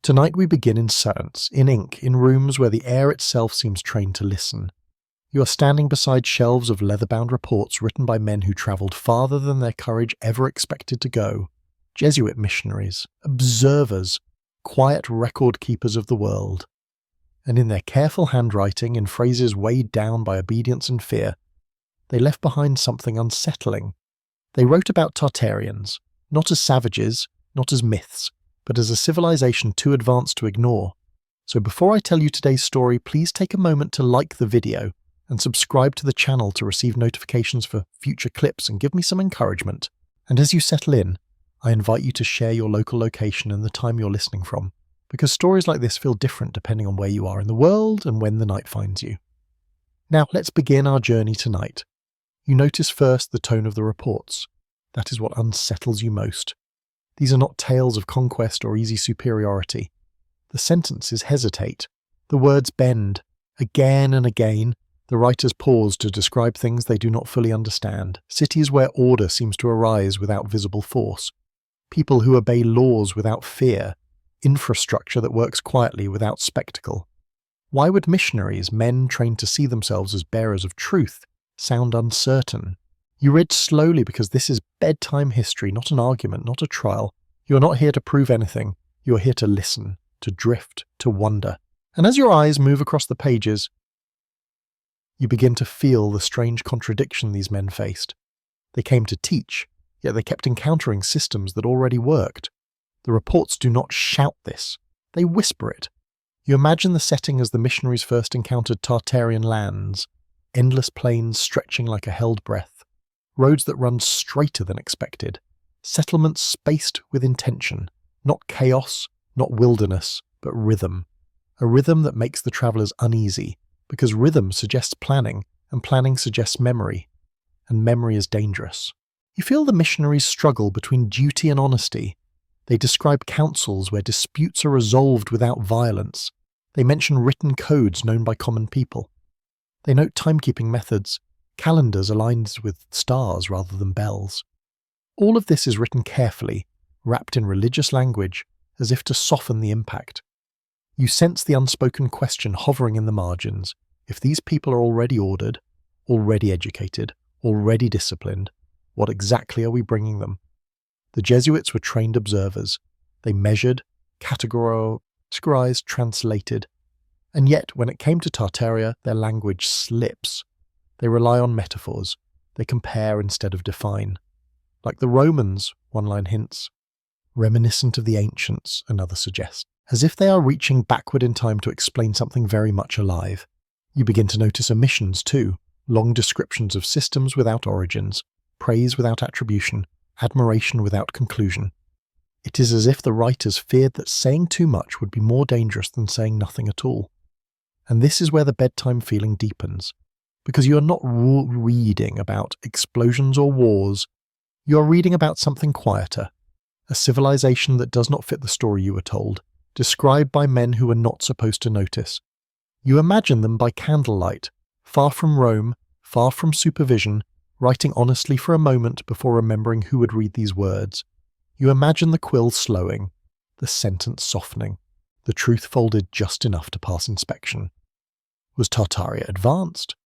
Tonight we begin in silence, in ink, in rooms where the air itself seems trained to listen. You are standing beside shelves of leather-bound reports written by men who travelled farther than their courage ever expected to go. Jesuit missionaries, observers, quiet record-keepers of the world. And in their careful handwriting, in phrases weighed down by obedience and fear, they left behind something unsettling. They wrote about Tartarians, not as savages, not as myths, but as a civilization too advanced to ignore. So before I tell you today's story, please take a moment to like the video and subscribe to the channel to receive notifications for future clips and give me some encouragement. And as you settle in, I invite you to share your local location and the time you're listening from, because stories like this feel different depending on where you are in the world and when the night finds you. Now let's begin our journey tonight. You notice first the tone of the reports. That is what unsettles you most. These are not tales of conquest or easy superiority. The sentences hesitate. The words bend. Again and again, the writers pause to describe things they do not fully understand. Cities where order seems to arise without visible force. People who obey laws without fear. Infrastructure that works quietly without spectacle. Why would missionaries, men trained to see themselves as bearers of truth, sound uncertain? You read slowly because this is bedtime history, not an argument, not a trial. You are not here to prove anything. You are here to listen, to drift, to wonder. And as your eyes move across the pages, you begin to feel the strange contradiction these men faced. They came to teach, yet they kept encountering systems that already worked. The reports do not shout this. They whisper it. You imagine the setting as the missionaries first encountered Tartarian lands, endless plains stretching like a held breath, roads that run straighter than expected, settlements spaced with intention, not chaos, not wilderness, but rhythm. A rhythm that makes the travellers uneasy, because rhythm suggests planning, and planning suggests memory, and memory is dangerous. You feel the missionaries struggle between duty and honesty. They describe councils where disputes are resolved without violence. They mention written codes known by common people. They note timekeeping methods, calendars aligned with stars rather than bells. All of this is written carefully, wrapped in religious language, as if to soften the impact. You sense the unspoken question hovering in the margins. If these people are already ordered, already educated, already disciplined, what exactly are we bringing them? The Jesuits were trained observers. They measured, categorized, translated. And yet, when it came to Tartaria, their language slips. They rely on metaphors. They compare instead of define. Like the Romans, one line hints. Reminiscent of the ancients, another suggests. As if they are reaching backward in time to explain something very much alive. You begin to notice omissions too. Long descriptions of systems without origins. Praise without attribution. Admiration without conclusion. It is as if the writers feared that saying too much would be more dangerous than saying nothing at all. And this is where the bedtime feeling deepens. Because you are not reading about explosions or wars, you are reading about something quieter. A civilization that does not fit the story you were told, described by men who were not supposed to notice. You imagine them by candlelight, far from Rome, far from supervision, writing honestly for a moment before remembering who would read these words. You imagine the quill slowing, the sentence softening, the truth folded just enough to pass inspection. Was Tartaria advanced?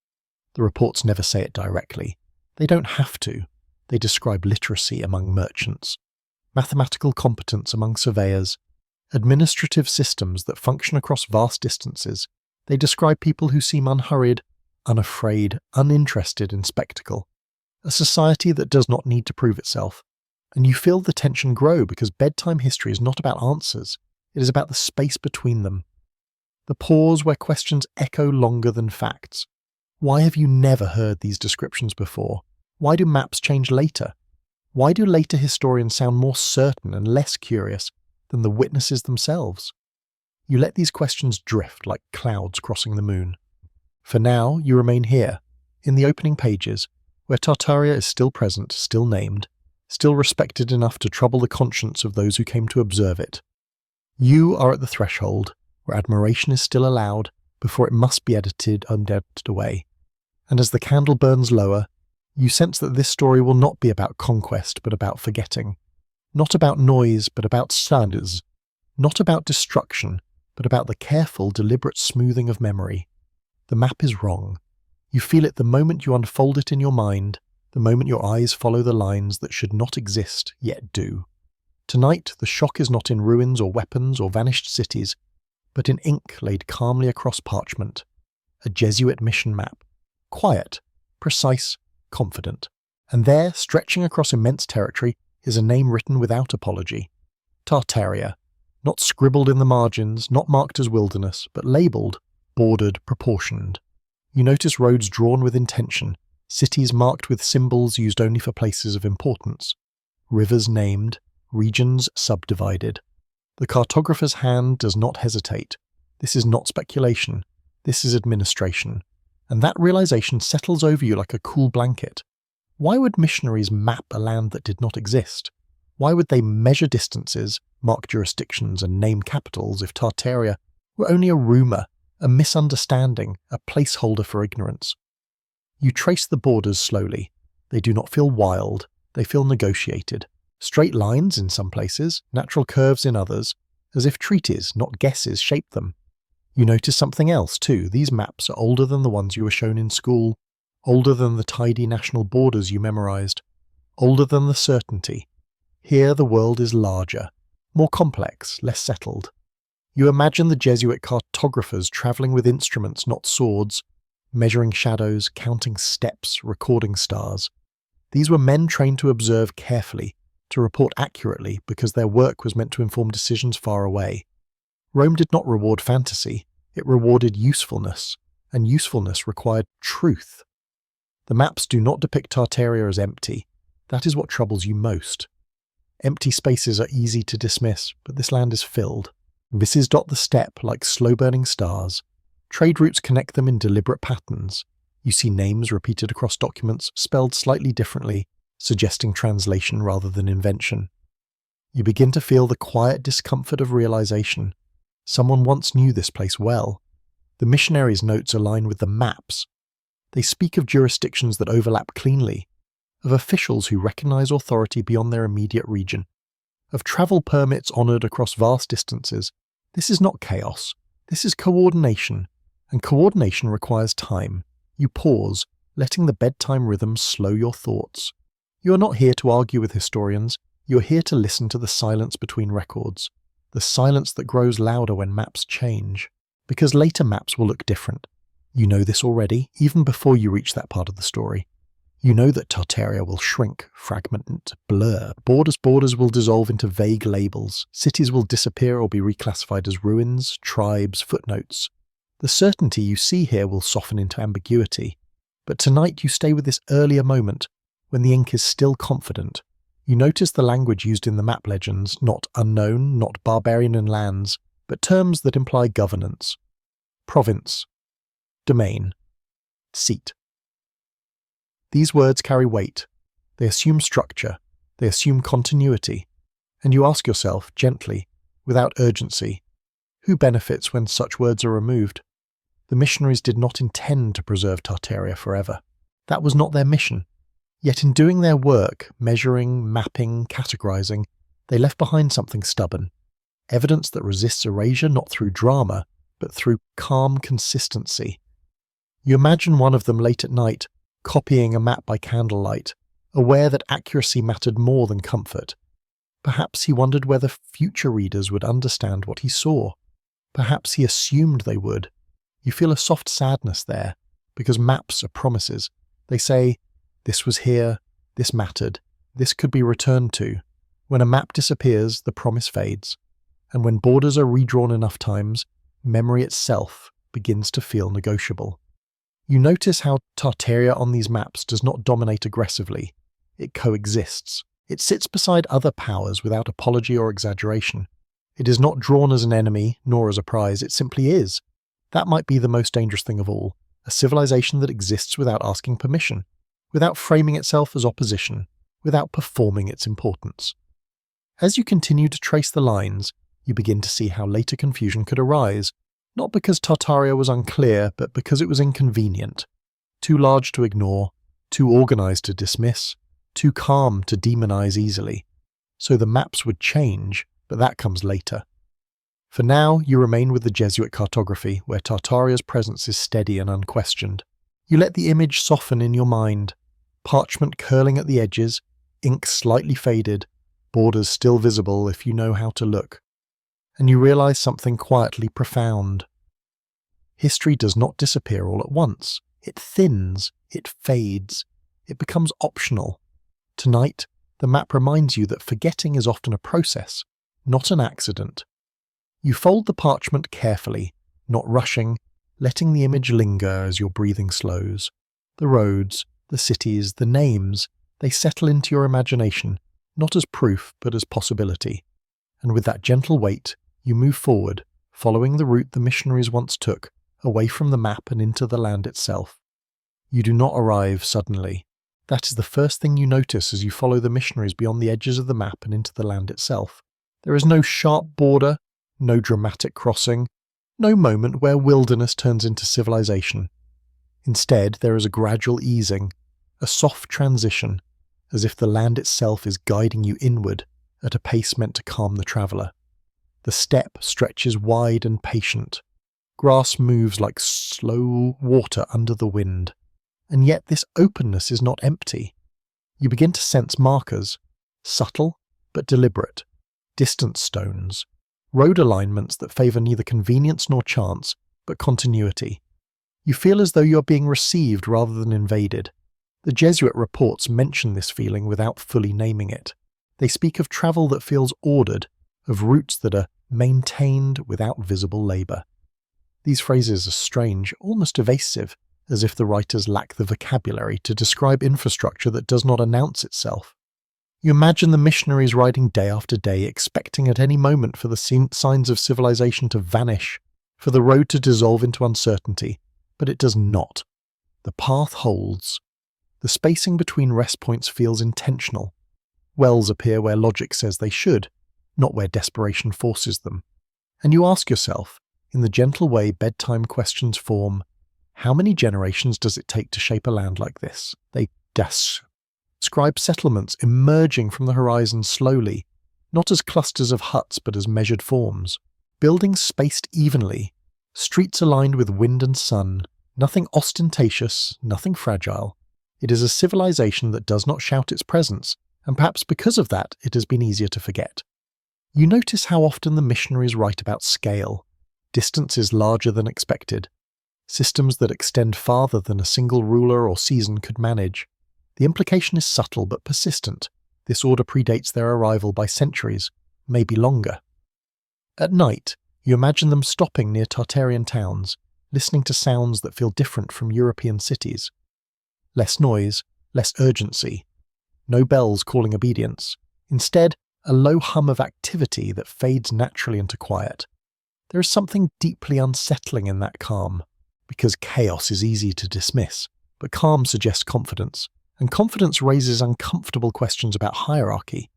The reports never say it directly. They don't have to. They describe literacy among merchants, mathematical competence among surveyors, administrative systems that function across vast distances. They describe people who seem unhurried, unafraid, uninterested in spectacle. A society that does not need to prove itself. And you feel the tension grow because bedtime history is not about answers. It is about the space between them. The pause where questions echo longer than facts. Why have you never heard these descriptions before? Why do maps change later? Why do later historians sound more certain and less curious than the witnesses themselves? You let these questions drift like clouds crossing the moon. For now, you remain here, in the opening pages, where Tartaria is still present, still named, still respected enough to trouble the conscience of those who came to observe it. You are at the threshold, where admiration is still allowed, before it must be edited away. And as the candle burns lower, you sense that this story will not be about conquest, but about forgetting. Not about noise, but about standards. Not about destruction, but about the careful, deliberate smoothing of memory. The map is wrong. You feel it the moment you unfold it in your mind, the moment your eyes follow the lines that should not exist, yet do. Tonight, the shock is not in ruins or weapons or vanished cities, but in ink laid calmly across parchment. A Jesuit mission map. Quiet, precise, confident. And there, stretching across immense territory, is a name written without apology. Tartaria. Not scribbled in the margins, not marked as wilderness, but labelled, bordered, proportioned. You notice roads drawn with intention, cities marked with symbols used only for places of importance, rivers named, regions subdivided. The cartographer's hand does not hesitate. This is not speculation. This is administration. And that realization settles over you like a cool blanket. Why would missionaries map a land that did not exist? Why would they measure distances, mark jurisdictions, and name capitals if Tartaria were only a rumour, a misunderstanding, a placeholder for ignorance? You trace the borders slowly. They do not feel wild, they feel negotiated. Straight lines in some places, natural curves in others, as if treaties, not guesses, shaped them. You notice something else too. These maps are older than the ones you were shown in school, older than the tidy national borders you memorized, older than the certainty. Here the world is larger, more complex, less settled. You imagine the Jesuit cartographers travelling with instruments, not swords, measuring shadows, counting steps, recording stars. These were men trained to observe carefully, to report accurately because their work was meant to inform decisions far away. Rome did not reward fantasy, it rewarded usefulness, and usefulness required truth. The maps do not depict Tartaria as empty. That is what troubles you most. Empty spaces are easy to dismiss, but this land is filled. Visses dot the steppe like slow-burning stars. Trade routes connect them in deliberate patterns. You see names repeated across documents, spelled slightly differently, suggesting translation rather than invention. You begin to feel the quiet discomfort of realization. Someone once knew this place well. The missionaries' notes align with the maps. They speak of jurisdictions that overlap cleanly, of officials who recognize authority beyond their immediate region, of travel permits honored across vast distances. This is not chaos. This is coordination, and coordination requires time. You pause, letting the bedtime rhythm slow your thoughts. You are not here to argue with historians. You are here to listen to the silence between records, the silence that grows louder when maps change, because later maps will look different. You know this already, even before you reach that part of the story. You know that Tartaria will shrink, fragment, blur. Borders will dissolve into vague labels. Cities will disappear or be reclassified as ruins, tribes, footnotes. The certainty you see here will soften into ambiguity. But tonight you stay with this earlier moment, when the ink is still confident. You notice the language used in the map legends, not unknown, not barbarian in lands, but terms that imply governance. Province. Domain. Seat. These words carry weight. They assume structure. They assume continuity. And you ask yourself, gently, without urgency, who benefits when such words are removed? The missionaries did not intend to preserve Tartaria forever. That was not their mission. Yet in doing their work, measuring, mapping, categorizing, they left behind something stubborn. Evidence that resists erasure not through drama, but through calm consistency. You imagine one of them late at night, copying a map by candlelight, aware that accuracy mattered more than comfort. Perhaps he wondered whether future readers would understand what he saw. Perhaps he assumed they would. You feel a soft sadness there, because maps are promises. They say, this was here, this mattered, this could be returned to. When a map disappears, the promise fades. And when borders are redrawn enough times, memory itself begins to feel negotiable. You notice how Tartaria on these maps does not dominate aggressively. It coexists. It sits beside other powers without apology or exaggeration. It is not drawn as an enemy, nor as a prize, it simply is. That might be the most dangerous thing of all, a civilization that exists without asking permission, without framing itself as opposition, without performing its importance. As you continue to trace the lines, you begin to see how later confusion could arise, not because Tartaria was unclear, but because it was inconvenient. Too large to ignore, too organized to dismiss, too calm to demonize easily. So the maps would change, but that comes later. For now, you remain with the Jesuit cartography, where Tartaria's presence is steady and unquestioned. You let the image soften in your mind, parchment curling at the edges, ink slightly faded, borders still visible if you know how to look. And you realize something quietly profound. History does not disappear all at once. It thins, it fades, it becomes optional. Tonight, the map reminds you that forgetting is often a process, not an accident. You fold the parchment carefully, not rushing, letting the image linger as your breathing slows. The roads, the cities, the names, they settle into your imagination, not as proof but as possibility. And with that gentle weight, you move forward, following the route the missionaries once took, away from the map and into the land itself. You do not arrive suddenly. That is the first thing you notice as you follow the missionaries beyond the edges of the map and into the land itself. There is no sharp border, no dramatic crossing, no moment where wilderness turns into civilization. Instead, there is a gradual easing, a soft transition, as if the land itself is guiding you inward at a pace meant to calm the traveller. The steppe stretches wide and patient. Grass moves like slow water under the wind. And yet this openness is not empty. You begin to sense markers, subtle but deliberate, distance stones, road alignments that favour neither convenience nor chance, but continuity. You feel as though you are being received rather than invaded. The Jesuit reports mention this feeling without fully naming it. They speak of travel that feels ordered, of routes that are maintained without visible labour. These phrases are strange, almost evasive, as if the writers lack the vocabulary to describe infrastructure that does not announce itself. You imagine the missionaries riding day after day, expecting at any moment for the signs of civilization to vanish, for the road to dissolve into uncertainty, but it does not. The path holds. The spacing between rest points feels intentional. Wells appear where logic says they should, not where desperation forces them. And you ask yourself, in the gentle way bedtime questions form, how many generations does it take to shape a land like this? They describe settlements emerging from the horizon slowly, not as clusters of huts but as measured forms. Buildings spaced evenly, streets aligned with wind and sun, nothing ostentatious, nothing fragile. It is a civilization that does not shout its presence, and perhaps because of that it has been easier to forget. You notice how often the missionaries write about scale, distances larger than expected, systems that extend farther than a single ruler or season could manage. The implication is subtle but persistent. This order predates their arrival by centuries, maybe longer. At night, you imagine them stopping near Tartarian towns, listening to sounds that feel different from European cities. Less noise, less urgency. No bells calling obedience. Instead, a low hum of activity that fades naturally into quiet. There is something deeply unsettling in that calm, because chaos is easy to dismiss, but calm suggests confidence, and confidence raises uncomfortable questions about hierarchy.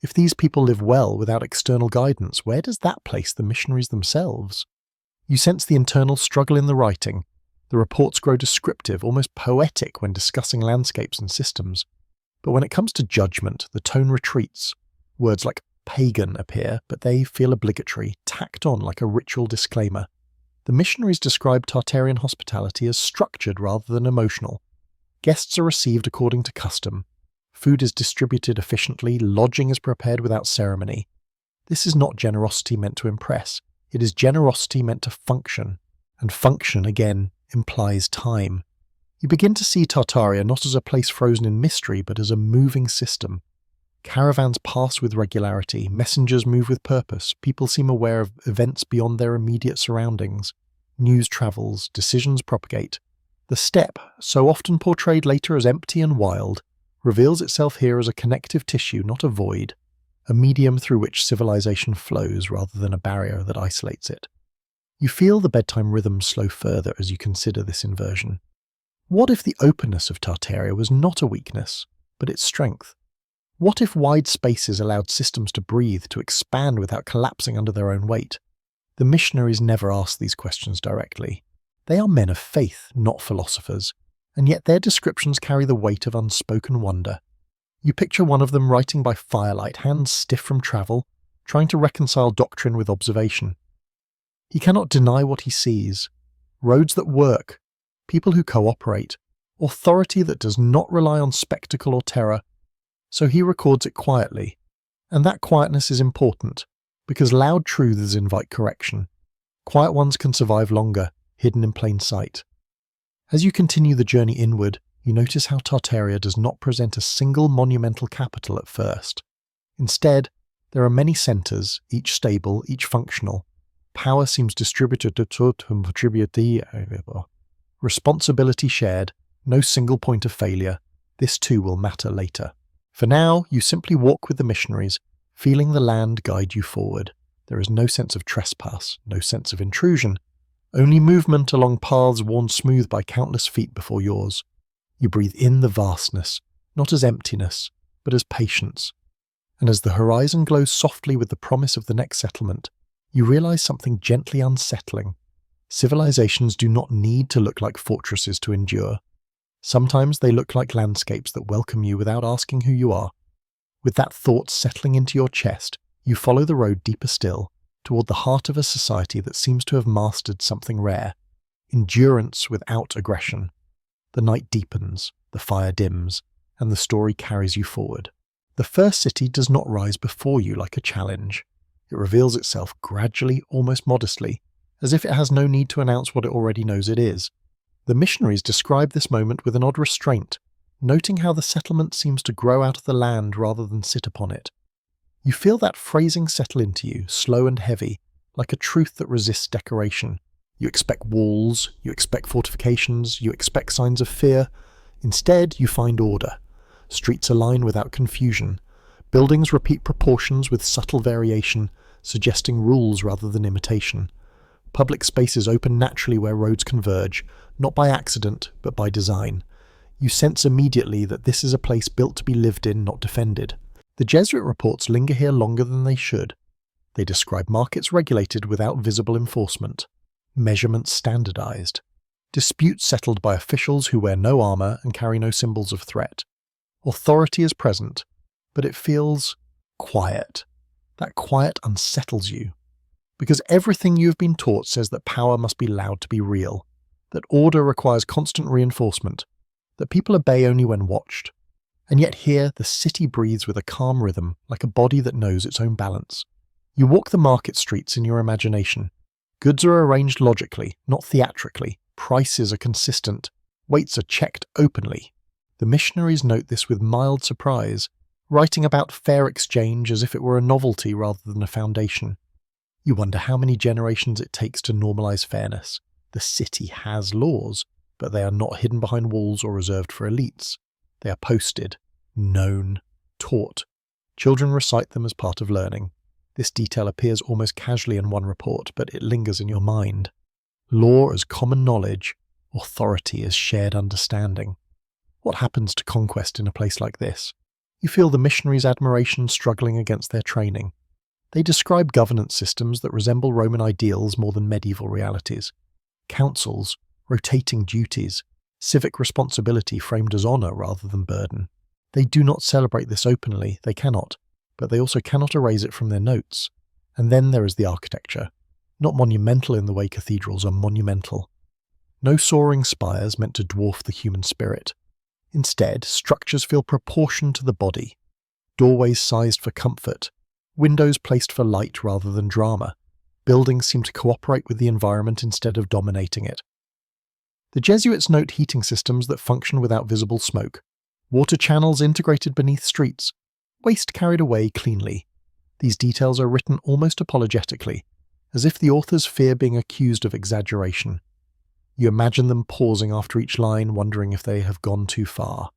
If these people live well without external guidance, where does that place the missionaries themselves? You sense the internal struggle in the writing. The reports grow descriptive, almost poetic when discussing landscapes and systems. But when it comes to judgment, the tone retreats. Words like pagan appear, but they feel obligatory, tacked on like a ritual disclaimer. The missionaries describe Tartarian hospitality as structured rather than emotional. Guests are received according to custom. Food is distributed efficiently, lodging is prepared without ceremony. This is not generosity meant to impress. It is generosity meant to function. And function, again, implies time. You begin to see Tartaria not as a place frozen in mystery, but as a moving system. Caravans pass with regularity, messengers move with purpose, people seem aware of events beyond their immediate surroundings. News travels, decisions propagate. The steppe, so often portrayed later as empty and wild, reveals itself here as a connective tissue, not a void, a medium through which civilization flows rather than a barrier that isolates it. You feel the bedtime rhythm slow further as you consider this inversion. What if the openness of Tartaria was not a weakness, but its strength? What if wide spaces allowed systems to breathe, to expand without collapsing under their own weight? The missionaries never ask these questions directly. They are men of faith, not philosophers, and yet their descriptions carry the weight of unspoken wonder. You picture one of them writing by firelight, hands stiff from travel, trying to reconcile doctrine with observation. He cannot deny what he sees: roads that work, people who cooperate, authority that does not rely on spectacle or terror. So he records it quietly, and that quietness is important, because loud truths invite correction. Quiet ones can survive longer, hidden in plain sight. As you continue the journey inward, you notice how Tartaria does not present a single monumental capital at first. Instead, there are many centres, each stable, each functional. Power seems distributed to responsibility shared, no single point of failure. This too will matter later. For now, you simply walk with the missionaries, feeling the land guide you forward. There is no sense of trespass, no sense of intrusion, only movement along paths worn smooth by countless feet before yours. You breathe in the vastness, not as emptiness, but as patience. And as the horizon glows softly with the promise of the next settlement, you realize something gently unsettling. Civilizations do not need to look like fortresses to endure. Sometimes they look like landscapes that welcome you without asking who you are. With that thought settling into your chest, you follow the road deeper still, toward the heart of a society that seems to have mastered something rare: endurance without aggression. The night deepens, the fire dims, and the story carries you forward. The first city does not rise before you like a challenge. It reveals itself gradually, almost modestly, as if it has no need to announce what it already knows it is. The missionaries describe this moment with an odd restraint, noting how the settlement seems to grow out of the land rather than sit upon it. You feel that phrasing settle into you, slow and heavy, like a truth that resists decoration. You expect walls, you expect fortifications, you expect signs of fear. Instead, you find order. Streets align without confusion. Buildings repeat proportions with subtle variation, suggesting rules rather than imitation. Public spaces open naturally where roads converge, not by accident, but by design. You sense immediately that this is a place built to be lived in, not defended. The Jesuit reports linger here longer than they should. They describe markets regulated without visible enforcement, measurements standardized, disputes settled by officials who wear no armor and carry no symbols of threat. Authority is present, but it feels quiet. That quiet unsettles you, because everything you have been taught says that power must be loud to be real, that order requires constant reinforcement, that people obey only when watched. And yet here, the city breathes with a calm rhythm, like a body that knows its own balance. You walk the market streets in your imagination. Goods are arranged logically, not theatrically. Prices are consistent. Weights are checked openly. The missionaries note this with mild surprise, writing about fair exchange as if it were a novelty rather than a foundation. You wonder how many generations it takes to normalize fairness. The city has laws, but they are not hidden behind walls or reserved for elites. They are posted, known, taught. Children recite them as part of learning. This detail appears almost casually in one report, but it lingers in your mind. Law as common knowledge, authority as shared understanding. What happens to conquest in a place like this? You feel the missionaries' admiration struggling against their training. They describe governance systems that resemble Roman ideals more than medieval realities. Councils, rotating duties, civic responsibility framed as honour rather than burden. They do not celebrate this openly, they cannot, but they also cannot erase it from their notes. And then there is the architecture, not monumental in the way cathedrals are monumental. No soaring spires meant to dwarf the human spirit. Instead, structures feel proportioned to the body, doorways sized for comfort, windows placed for light rather than drama. Buildings seem to cooperate with the environment instead of dominating it. The Jesuits note heating systems that function without visible smoke, water channels integrated beneath streets, waste carried away cleanly. These details are written almost apologetically, as if the authors fear being accused of exaggeration. You imagine them pausing after each line, wondering if they have gone too far.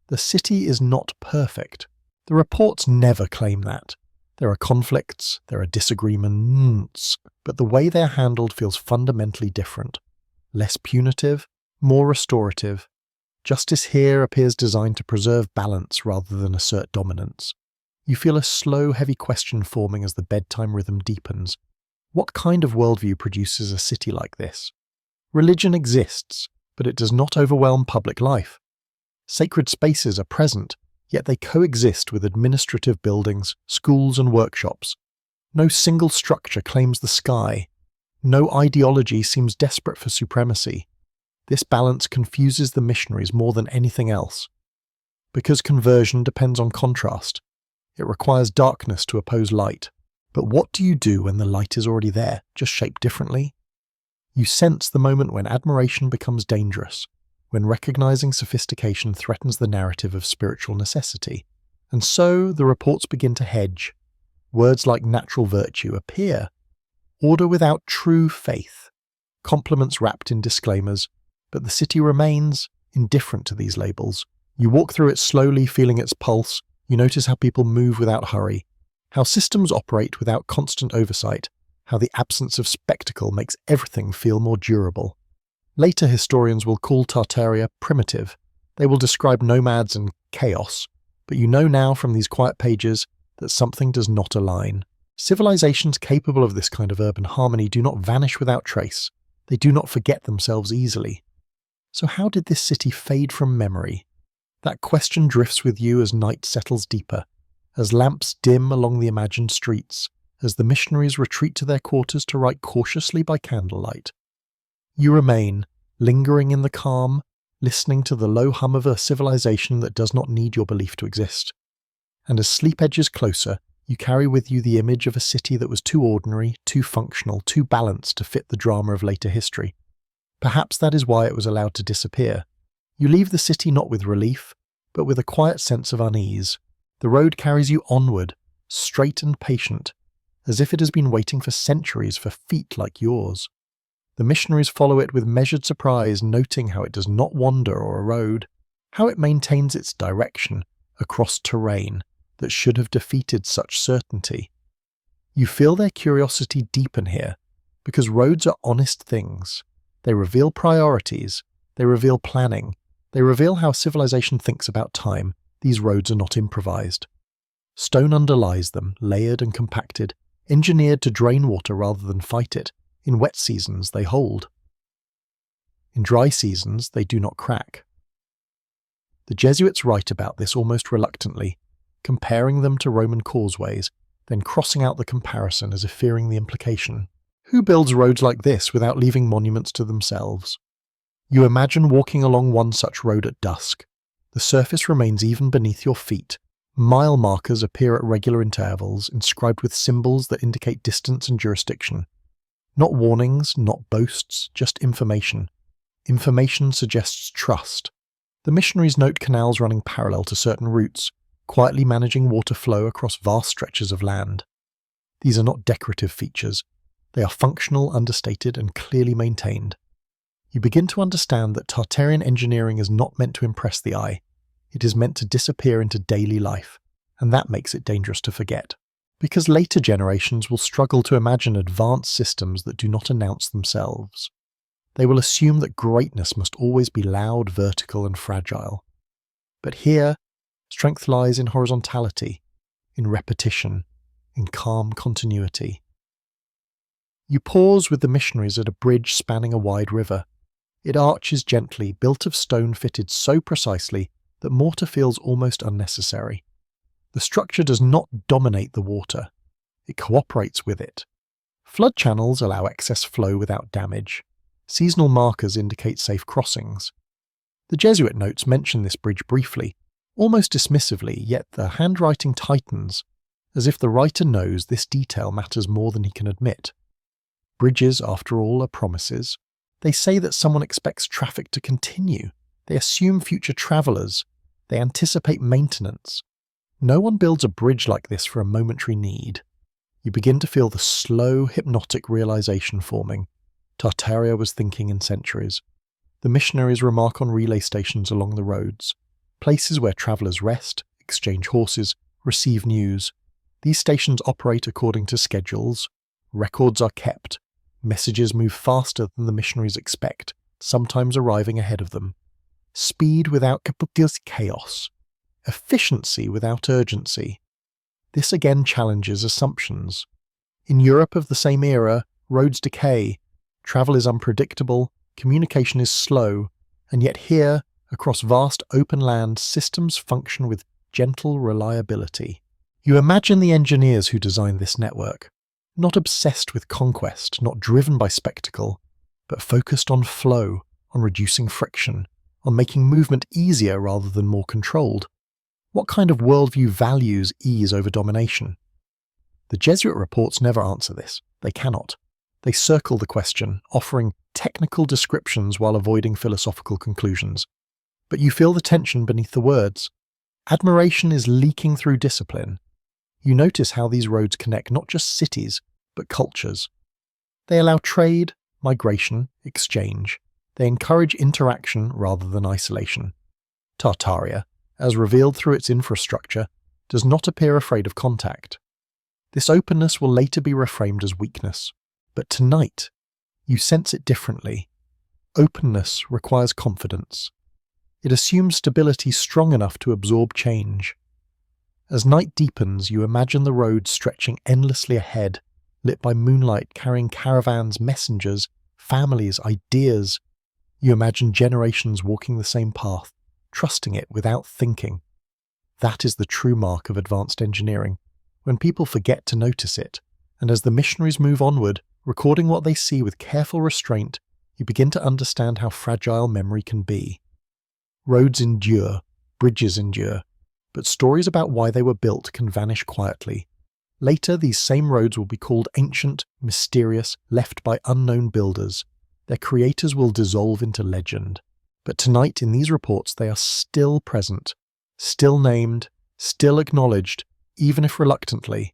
The city is not perfect. The reports never claim that. There are conflicts, there are disagreements, but the way they are handled feels fundamentally different. Less punitive, more restorative. Justice here appears designed to preserve balance rather than assert dominance. You feel a slow, heavy question forming as the bedtime rhythm deepens. What kind of worldview produces a city like this? Religion exists, but it does not overwhelm public life. Sacred spaces are present, yet they coexist with administrative buildings, schools and workshops. No single structure claims the sky. No ideology seems desperate for supremacy. This balance confuses the missionaries more than anything else. Because conversion depends on contrast, it requires darkness to oppose light. But what do you do when the light is already there, just shaped differently? You sense the moment when admiration becomes dangerous, when recognizing sophistication threatens the narrative of spiritual necessity. And so the reports begin to hedge. Words like natural virtue appear. Order without true faith. Compliments wrapped in disclaimers, but the city remains indifferent to these labels. You walk through it slowly, feeling its pulse. You notice how people move without hurry, how systems operate without constant oversight, how the absence of spectacle makes everything feel more durable. Later historians will call Tartaria primitive. They will describe nomads and chaos, but you know now from these quiet pages that something does not align. Civilizations capable of this kind of urban harmony do not vanish without trace. They do not forget themselves easily. So how did this city fade from memory? That question drifts with you as night settles deeper, as lamps dim along the imagined streets, as the missionaries retreat to their quarters to write cautiously by candlelight. You remain, lingering in the calm, listening to the low hum of a civilization that does not need your belief to exist. And as sleep edges closer, you carry with you the image of a city that was too ordinary, too functional, too balanced to fit the drama of later history. Perhaps that is why it was allowed to disappear. You leave the city not with relief, but with a quiet sense of unease. The road carries you onward, straight and patient, as if it has been waiting for centuries for feet like yours. The missionaries follow it with measured surprise, noting how it does not wander or erode, how it maintains its direction across terrain that should have defeated such certainty. You feel their curiosity deepen here, because roads are honest things. They reveal priorities, they reveal planning, they reveal how civilization thinks about time. These roads are not improvised. Stone underlies them, layered and compacted, engineered to drain water rather than fight it. In wet seasons, they hold. In dry seasons, they do not crack. The Jesuits write about this almost reluctantly, comparing them to Roman causeways, then crossing out the comparison as if fearing the implication. Who builds roads like this without leaving monuments to themselves? You imagine walking along one such road at dusk. The surface remains even beneath your feet. Mile markers appear at regular intervals, inscribed with symbols that indicate distance and jurisdiction. Not warnings, not boasts, just information. Information suggests trust. The missionaries note canals running parallel to certain routes, quietly managing water flow across vast stretches of land. These are not decorative features. They are functional, understated, and clearly maintained. You begin to understand that Tartarian engineering is not meant to impress the eye. It is meant to disappear into daily life, and that makes it dangerous to forget. Because later generations will struggle to imagine advanced systems that do not announce themselves. They will assume that greatness must always be loud, vertical, and fragile. But here, strength lies in horizontality, in repetition, in calm continuity. You pause with the missionaries at a bridge spanning a wide river. It arches gently, built of stone fitted so precisely that mortar feels almost unnecessary. The structure does not dominate the water. It cooperates with it. Flood channels allow excess flow without damage. Seasonal markers indicate safe crossings. The Jesuit notes mention this bridge briefly, almost dismissively, yet the handwriting tightens, as if the writer knows this detail matters more than he can admit. Bridges, after all, are promises. They say that someone expects traffic to continue. They assume future travellers. They anticipate maintenance. No one builds a bridge like this for a momentary need. You begin to feel the slow, hypnotic realization forming. Tartaria was thinking in centuries. The missionaries remark on relay stations along the roads, places where travellers rest, exchange horses, receive news. These stations operate according to schedules. Records are kept. Messages move faster than the missionaries expect, sometimes arriving ahead of them. Speed without chaos. Efficiency without urgency. This again challenges assumptions. In Europe of the same era, roads decay, travel is unpredictable, communication is slow, and yet here, across vast open land, systems function with gentle reliability. You imagine the engineers who designed this network, not obsessed with conquest, not driven by spectacle, but focused on flow, on reducing friction, on making movement easier rather than more controlled. What kind of worldview values ease over domination? The Jesuit reports never answer this. They cannot. They circle the question, offering technical descriptions while avoiding philosophical conclusions. But you feel the tension beneath the words. Admiration is leaking through discipline. You notice how these roads connect not just cities, but cultures. They allow trade, migration, exchange. They encourage interaction rather than isolation. Tartaria, as revealed through its infrastructure, does not appear afraid of contact. This openness will later be reframed as weakness. But tonight, you sense it differently. Openness requires confidence. It assumes stability strong enough to absorb change. As night deepens, you imagine the road stretching endlessly ahead, lit by moonlight carrying caravans, messengers, families, ideas. You imagine generations walking the same path, trusting it without thinking. That is the true mark of advanced engineering, when people forget to notice it, and as the missionaries move onward, recording what they see with careful restraint, you begin to understand how fragile memory can be. Roads endure, bridges endure, but stories about why they were built can vanish quietly. Later, these same roads will be called ancient, mysterious, left by unknown builders. Their creators will dissolve into legend. But tonight, in these reports, they are still present, still named, still acknowledged, even if reluctantly.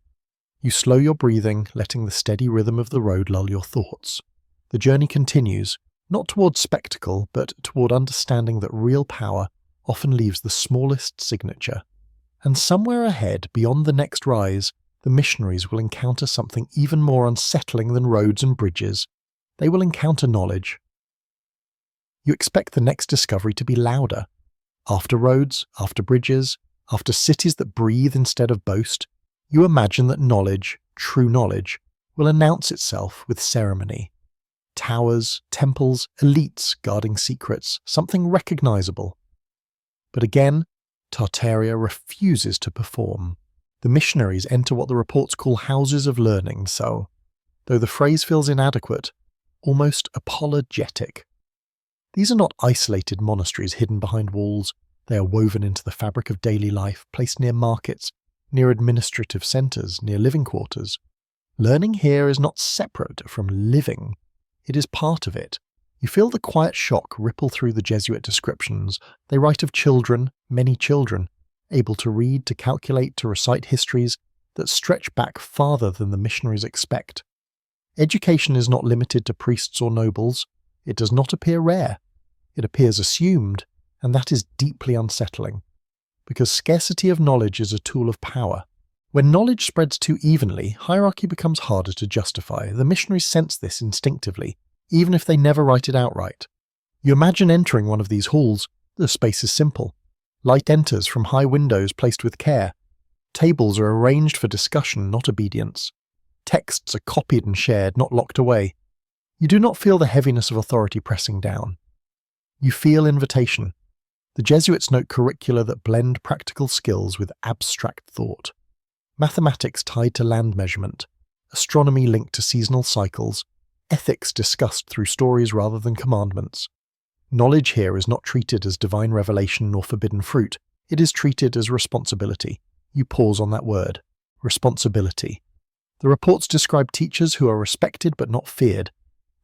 You slow your breathing, letting the steady rhythm of the road lull your thoughts. The journey continues, not toward spectacle, but toward understanding that real power often leaves the smallest signature. And somewhere ahead, beyond the next rise, the missionaries will encounter something even more unsettling than roads and bridges. They will encounter knowledge. You expect the next discovery to be louder. After roads, after bridges, after cities that breathe instead of boast, you imagine that knowledge, true knowledge, will announce itself with ceremony. Towers, temples, elites guarding secrets, something recognizable. But again, Tartaria refuses to perform. The missionaries enter what the reports call houses of learning, so, though the phrase feels inadequate, almost apologetic. These are not isolated monasteries hidden behind walls. They are woven into the fabric of daily life, placed near markets, near administrative centres, near living quarters. Learning here is not separate from living. It is part of it. You feel the quiet shock ripple through the Jesuit descriptions. They write of children, many children, able to read, to calculate, to recite histories that stretch back farther than the missionaries expect. Education is not limited to priests or nobles. It does not appear rare. It appears assumed, and that is deeply unsettling. Because scarcity of knowledge is a tool of power. When knowledge spreads too evenly, hierarchy becomes harder to justify. The missionaries sense this instinctively, even if they never write it outright. You imagine entering one of these halls. The space is simple. Light enters from high windows placed with care. Tables are arranged for discussion, not obedience. Texts are copied and shared, not locked away. You do not feel the heaviness of authority pressing down. You feel invitation. The Jesuits note curricula that blend practical skills with abstract thought. Mathematics tied to land measurement, astronomy linked to seasonal cycles, ethics discussed through stories rather than commandments. Knowledge here is not treated as divine revelation nor forbidden fruit. It is treated as responsibility. You pause on that word. Responsibility. The reports describe teachers who are respected but not feared.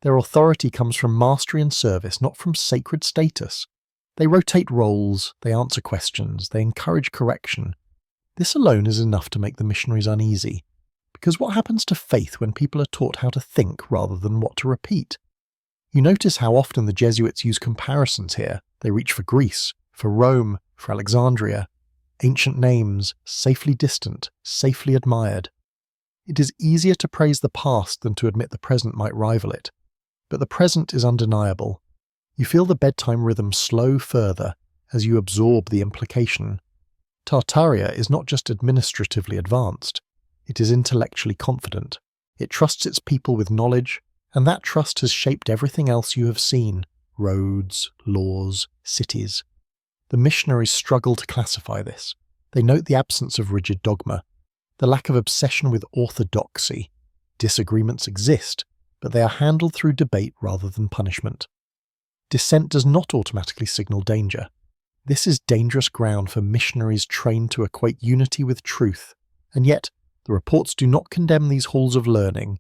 Their authority comes from mastery and service, not from sacred status. They rotate roles, they answer questions, they encourage correction. This alone is enough to make the missionaries uneasy. Because what happens to faith when people are taught how to think rather than what to repeat? You notice how often the Jesuits use comparisons here. They reach for Greece, for Rome, for Alexandria. Ancient names, safely distant, safely admired. It is easier to praise the past than to admit the present might rival it. But the present is undeniable. You feel the bedtime rhythm slow further as you absorb the implication. Tartaria is not just administratively advanced, it is intellectually confident. It trusts its people with knowledge, and that trust has shaped everything else you have seen: roads, laws, cities. The missionaries struggle to classify this. They note the absence of rigid dogma, the lack of obsession with orthodoxy. Disagreements exist, but they are handled through debate rather than punishment. Dissent does not automatically signal danger. This is dangerous ground for missionaries trained to equate unity with truth, and yet the reports do not condemn these halls of learning.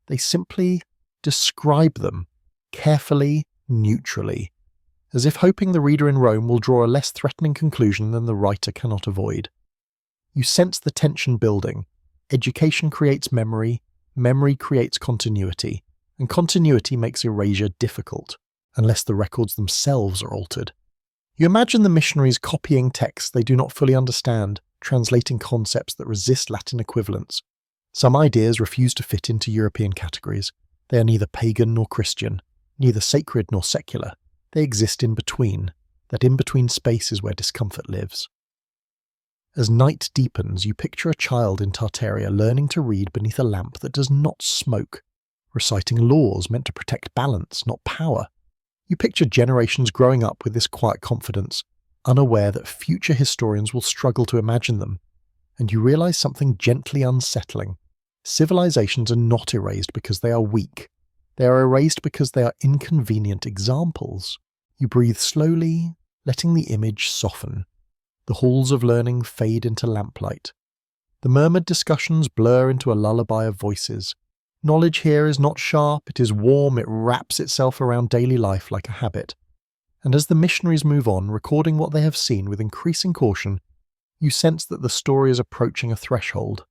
They simply describe them, carefully, neutrally, as if hoping the reader in Rome will draw a less threatening conclusion than the writer cannot avoid. You sense the tension building. Education creates memory, memory creates continuity, and continuity makes erasure difficult, unless the records themselves are altered. You imagine the missionaries copying texts they do not fully understand, translating concepts that resist Latin equivalents. Some ideas refuse to fit into European categories. They are neither pagan nor Christian, neither sacred nor secular. They exist in between. That in-between space is where discomfort lives. As night deepens, you picture a child in Tartaria learning to read beneath a lamp that does not smoke, reciting laws meant to protect balance, not power. You picture generations growing up with this quiet confidence, unaware that future historians will struggle to imagine them, and you realize something gently unsettling. Civilizations are not erased because they are weak. They are erased because they are inconvenient examples. You breathe slowly, letting the image soften. The halls of learning fade into lamplight. The murmured discussions blur into a lullaby of voices. Knowledge here is not sharp, it is warm, it wraps itself around daily life like a habit. And as the missionaries move on, recording what they have seen with increasing caution, you sense that the story is approaching a threshold.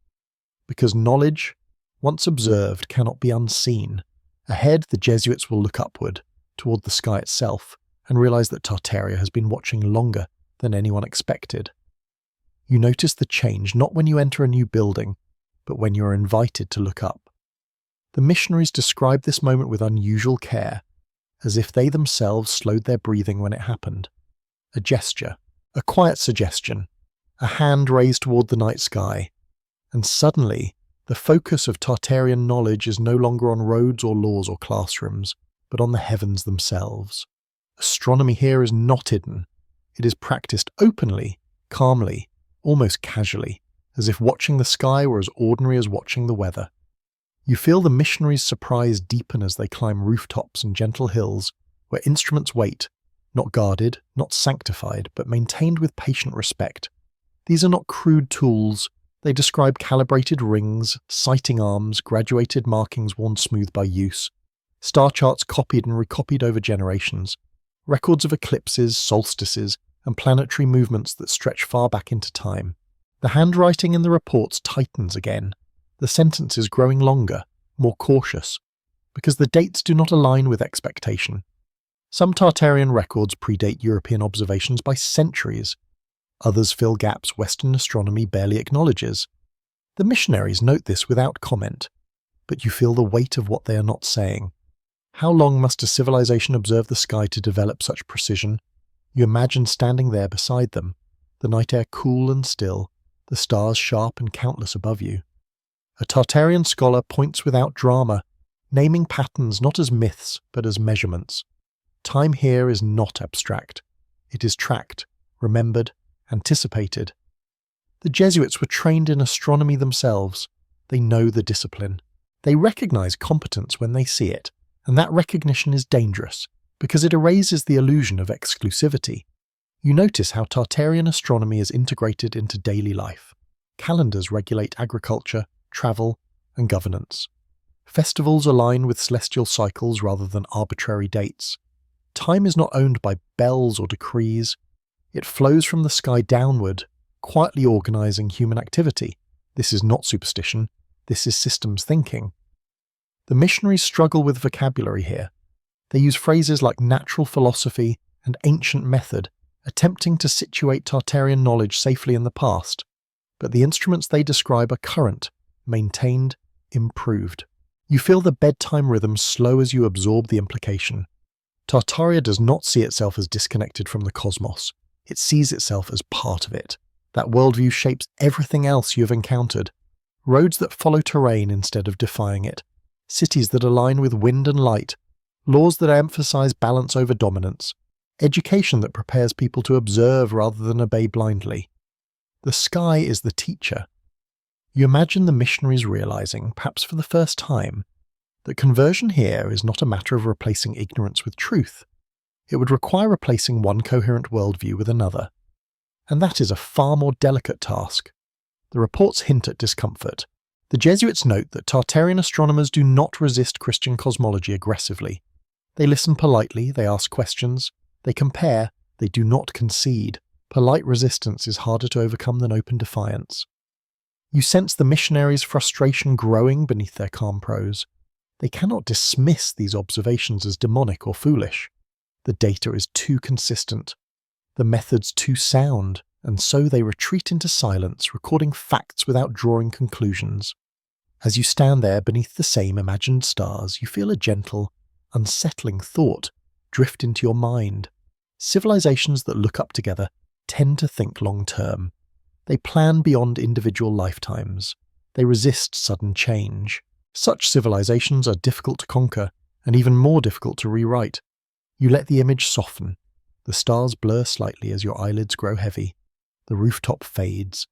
Because knowledge, once observed, cannot be unseen. Ahead, the Jesuits will look upward, toward the sky itself, and realize that Tartaria has been watching longer than anyone expected. You notice the change not when you enter a new building, but when you are invited to look up. The missionaries describe this moment with unusual care, as if they themselves slowed their breathing when it happened. A gesture, a quiet suggestion, a hand raised toward the night sky, and suddenly the focus of Tartarian knowledge is no longer on roads or laws or classrooms, but on the heavens themselves. Astronomy here is not hidden. It is practiced openly, calmly, almost casually, as if watching the sky were as ordinary as watching the weather. You feel the missionaries' surprise deepen as they climb rooftops and gentle hills, where instruments wait, not guarded, not sanctified, but maintained with patient respect. These are not crude tools. They describe calibrated rings, sighting arms, graduated markings worn smooth by use, star charts copied and recopied over generations, records of eclipses, solstices, and planetary movements that stretch far back into time. The handwriting in the reports tightens again, the sentences growing longer, more cautious, because the dates do not align with expectation. Some Tartarian records predate European observations by centuries. Others fill gaps Western astronomy barely acknowledges. The missionaries note this without comment, but you feel the weight of what they are not saying. How long must a civilization observe the sky to develop such precision? You imagine standing there beside them, the night air cool and still, the stars sharp and countless above you. A Tartarian scholar points without drama, naming patterns not as myths but as measurements. Time here is not abstract. It is tracked, remembered, anticipated. The Jesuits were trained in astronomy themselves. They know the discipline. They recognize competence when they see it, and that recognition is dangerous because it erases the illusion of exclusivity. You notice how Tartarian astronomy is integrated into daily life. Calendars regulate agriculture, travel, and governance. Festivals align with celestial cycles rather than arbitrary dates. Time is not owned by bells or decrees. It flows from the sky downward, quietly organizing human activity. This is not superstition. This is systems thinking. The missionaries struggle with vocabulary here. They use phrases like natural philosophy and ancient method, attempting to situate Tartarian knowledge safely in the past. But the instruments they describe are current, maintained, improved. You feel the bedtime rhythm slow as you absorb the implication. Tartaria does not see itself as disconnected from the cosmos. It sees itself as part of it. That worldview shapes everything else you have encountered. Roads that follow terrain instead of defying it. Cities that align with wind and light. Laws that emphasize balance over dominance. Education that prepares people to observe rather than obey blindly. The sky is the teacher. You imagine the missionaries realizing, perhaps for the first time, that conversion here is not a matter of replacing ignorance with truth. It would require replacing one coherent worldview with another. And that is a far more delicate task. The reports hint at discomfort. The Jesuits note that Tartarian astronomers do not resist Christian cosmology aggressively. They listen politely, they ask questions, they compare, they do not concede. Polite resistance is harder to overcome than open defiance. You sense the missionaries' frustration growing beneath their calm prose. They cannot dismiss these observations as demonic or foolish. The data is too consistent, the methods too sound, and so they retreat into silence, recording facts without drawing conclusions. As you stand there beneath the same imagined stars, you feel a gentle, unsettling thought drift into your mind. Civilizations that look up together tend to think long-term. They plan beyond individual lifetimes. They resist sudden change. Such civilizations are difficult to conquer, and even more difficult to rewrite. You let the image soften. The stars blur slightly as your eyelids grow heavy. The rooftop fades.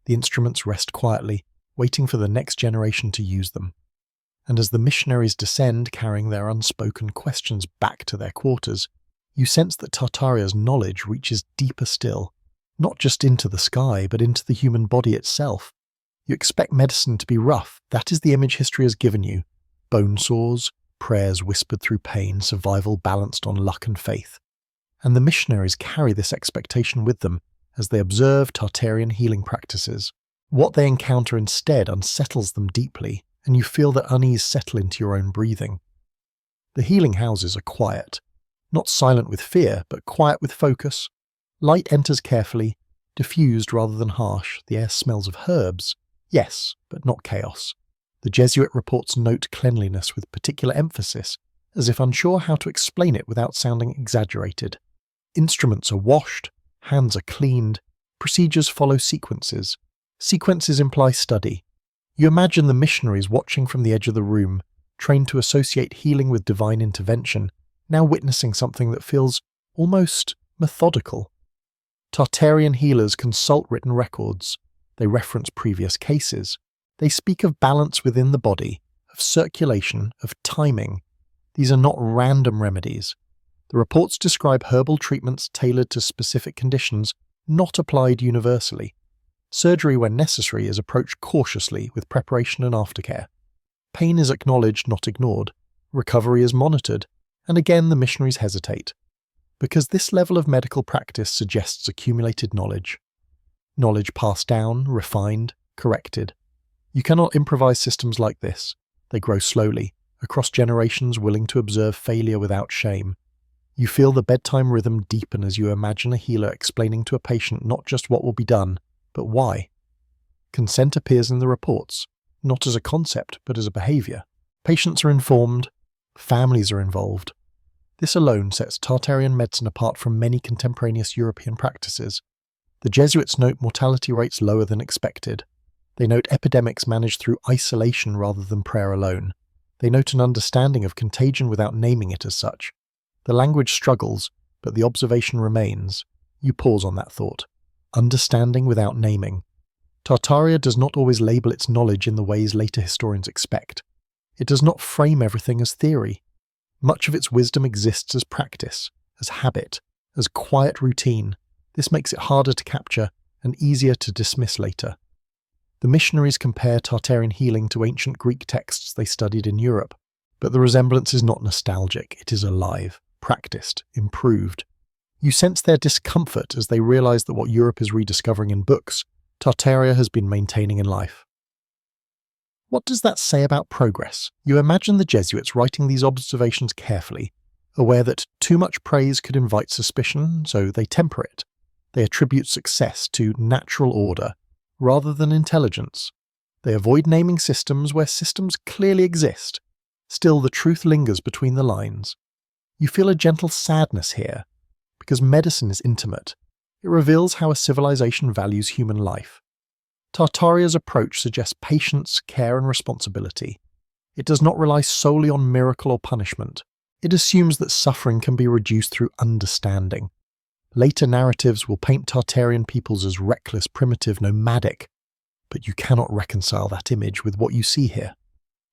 The instruments rest quietly, waiting for the next generation to use them. And as the missionaries descend, carrying their unspoken questions back to their quarters, you sense that Tartaria's knowledge reaches deeper still, not just into the sky, but into the human body itself. You expect medicine to be rough. That is the image history has given you. Bone sores, prayers whispered through pain, survival balanced on luck and faith. And the missionaries carry this expectation with them as they observe Tartarian healing practices. What they encounter instead unsettles them deeply, and you feel that unease settle into your own breathing. The healing houses are quiet, not silent with fear, but quiet with focus. Light enters carefully, diffused rather than harsh. The air smells of herbs, yes, but not chaos. The Jesuit reports note cleanliness with particular emphasis, as if unsure how to explain it without sounding exaggerated. Instruments are washed, hands are cleaned, procedures follow sequences. Sequences imply study. You imagine the missionaries watching from the edge of the room, trained to associate healing with divine intervention, now witnessing something that feels almost methodical. Tartarian healers consult written records. They reference previous cases. They speak of balance within the body, of circulation, of timing. These are not random remedies. The reports describe herbal treatments tailored to specific conditions, not applied universally. Surgery, when necessary, is approached cautiously with preparation and aftercare. Pain is acknowledged, not ignored. Recovery is monitored, and again the missionaries hesitate, because this level of medical practice suggests accumulated knowledge. Knowledge passed down, refined, corrected. You cannot improvise systems like this. They grow slowly, across generations, willing to observe failure without shame. You feel the bedtime rhythm deepen as you imagine a healer explaining to a patient not just what will be done, but why. Consent appears in the reports, not as a concept, but as a behavior. Patients are informed, families are involved. This alone sets Tartarian medicine apart from many contemporaneous European practices. The Jesuits note mortality rates lower than expected. They note epidemics managed through isolation rather than prayer alone. They note an understanding of contagion without naming it as such. The language struggles, but the observation remains. You pause on that thought. Understanding without naming. Tartaria does not always label its knowledge in the ways later historians expect. It does not frame everything as theory. Much of its wisdom exists as practice, as habit, as quiet routine. This makes it harder to capture and easier to dismiss later. The missionaries compare Tartarian healing to ancient Greek texts they studied in Europe, but the resemblance is not nostalgic, it is alive, practiced, improved. You sense their discomfort as they realize that what Europe is rediscovering in books, Tartaria has been maintaining in life. What does that say about progress? You imagine the Jesuits writing these observations carefully, aware that too much praise could invite suspicion, so they temper it. They attribute success to natural order, rather than intelligence. They avoid naming systems where systems clearly exist. Still, the truth lingers between the lines. You feel a gentle sadness here, because medicine is intimate. It reveals how a civilization values human life. Tartaria's approach suggests patience, care, and responsibility. It does not rely solely on miracle or punishment. It assumes that suffering can be reduced through understanding. Later narratives will paint Tartarian peoples as reckless, primitive, nomadic. but you cannot reconcile that image with what you see here.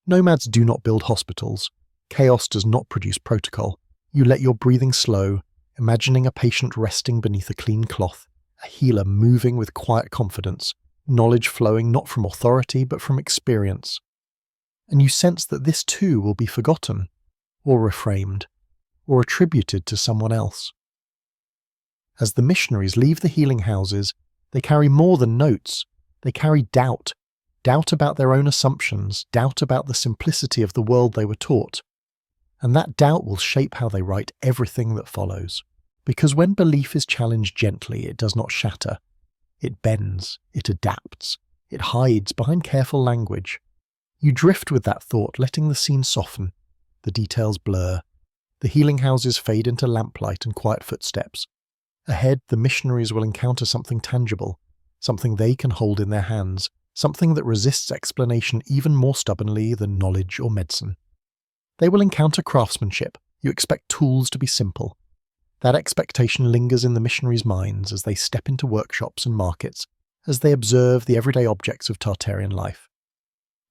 Nomads do not build hospitals. Chaos does not produce protocol. You let your breathing slow, imagining a patient resting beneath a clean cloth, a healer moving with quiet confidence, knowledge flowing not from authority but from experience. And you sense that this too will be forgotten, or reframed, or attributed to someone else. As the missionaries leave the healing houses, they carry more than notes. They carry doubt. Doubt about their own assumptions, doubt about the simplicity of the world they were taught. And that doubt will shape how they write everything that follows. Because when belief is challenged gently, it does not shatter. It bends, it adapts, it hides behind careful language. You drift with that thought, letting the scene soften, the details blur. The healing houses fade into lamplight and quiet footsteps. Ahead, the missionaries will encounter something tangible, something they can hold in their hands, something that resists explanation even more stubbornly than knowledge or medicine. They will encounter craftsmanship. You expect tools to be simple. That expectation lingers in the missionaries' minds as they step into workshops and markets, as they observe the everyday objects of Tartarian life.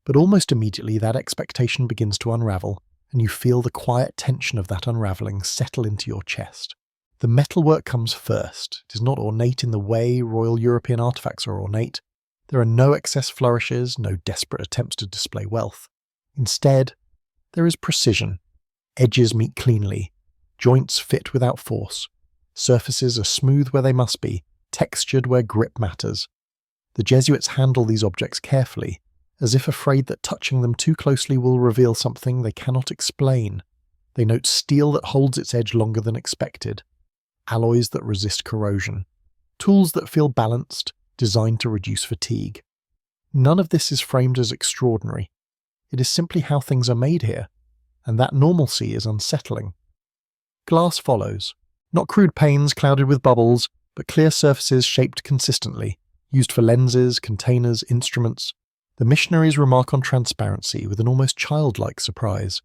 But almost immediately that expectation begins to unravel, and you feel the quiet tension of that unraveling settle into your chest. The metalwork comes first. It is not ornate in the way Royal European artifacts are ornate. There are no excess flourishes, no desperate attempts to display wealth. Instead, there is precision. Edges meet cleanly. Joints fit without force. Surfaces are smooth where they must be, textured where grip matters. The Jesuits handle these objects carefully, as if afraid that touching them too closely will reveal something they cannot explain. They note steel that holds its edge longer than expected, alloys that resist corrosion, tools that feel balanced, designed to reduce fatigue. None of this is framed as extraordinary. It is simply how things are made here, and that normalcy is unsettling. Glass follows. Not crude panes clouded with bubbles, but clear surfaces shaped consistently, used for lenses, containers, instruments. The missionaries remark on transparency with an almost childlike surprise.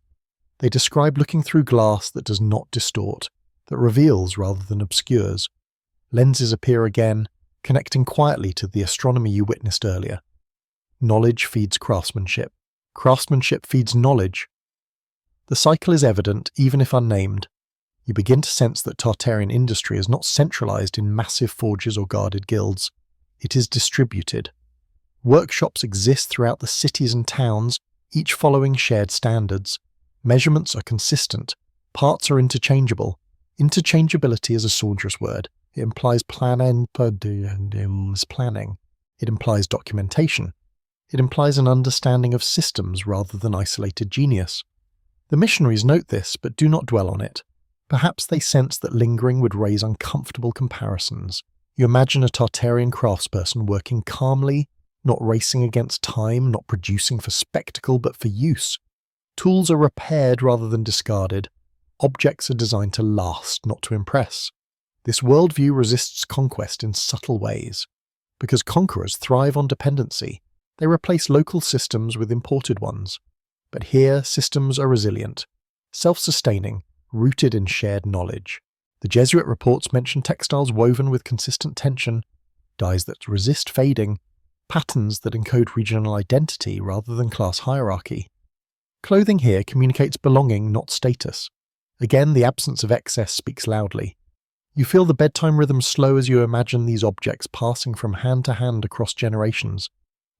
They describe looking through glass that does not distort, that reveals rather than obscures. Lenses appear again, connecting quietly to the astronomy you witnessed earlier. Knowledge feeds craftsmanship. Craftsmanship feeds knowledge. The cycle is evident, even if unnamed. You begin to sense that Tartarian industry is not centralized in massive forges or guarded guilds. It is distributed. Workshops exist throughout the cities and towns, each following shared standards. Measurements are consistent. Parts are interchangeable. Interchangeability is a saunders word. It implies planning. It implies documentation. It implies an understanding of systems rather than isolated genius. The missionaries note this, but do not dwell on it. Perhaps they sense that lingering would raise uncomfortable comparisons. You imagine a Tartarian craftsperson working calmly, not racing against time, not producing for spectacle but for use. Tools are repaired rather than discarded. Objects are designed to last, not to impress. This worldview resists conquest in subtle ways. Because conquerors thrive on dependency, they replace local systems with imported ones. But here, systems are resilient, self-sustaining, rooted in shared knowledge. The Jesuit reports mention textiles woven with consistent tension, dyes that resist fading, patterns that encode regional identity rather than class hierarchy. Clothing here communicates belonging, not status. Again, the absence of excess speaks loudly. You feel the bedtime rhythm slow as you imagine these objects passing from hand to hand across generations.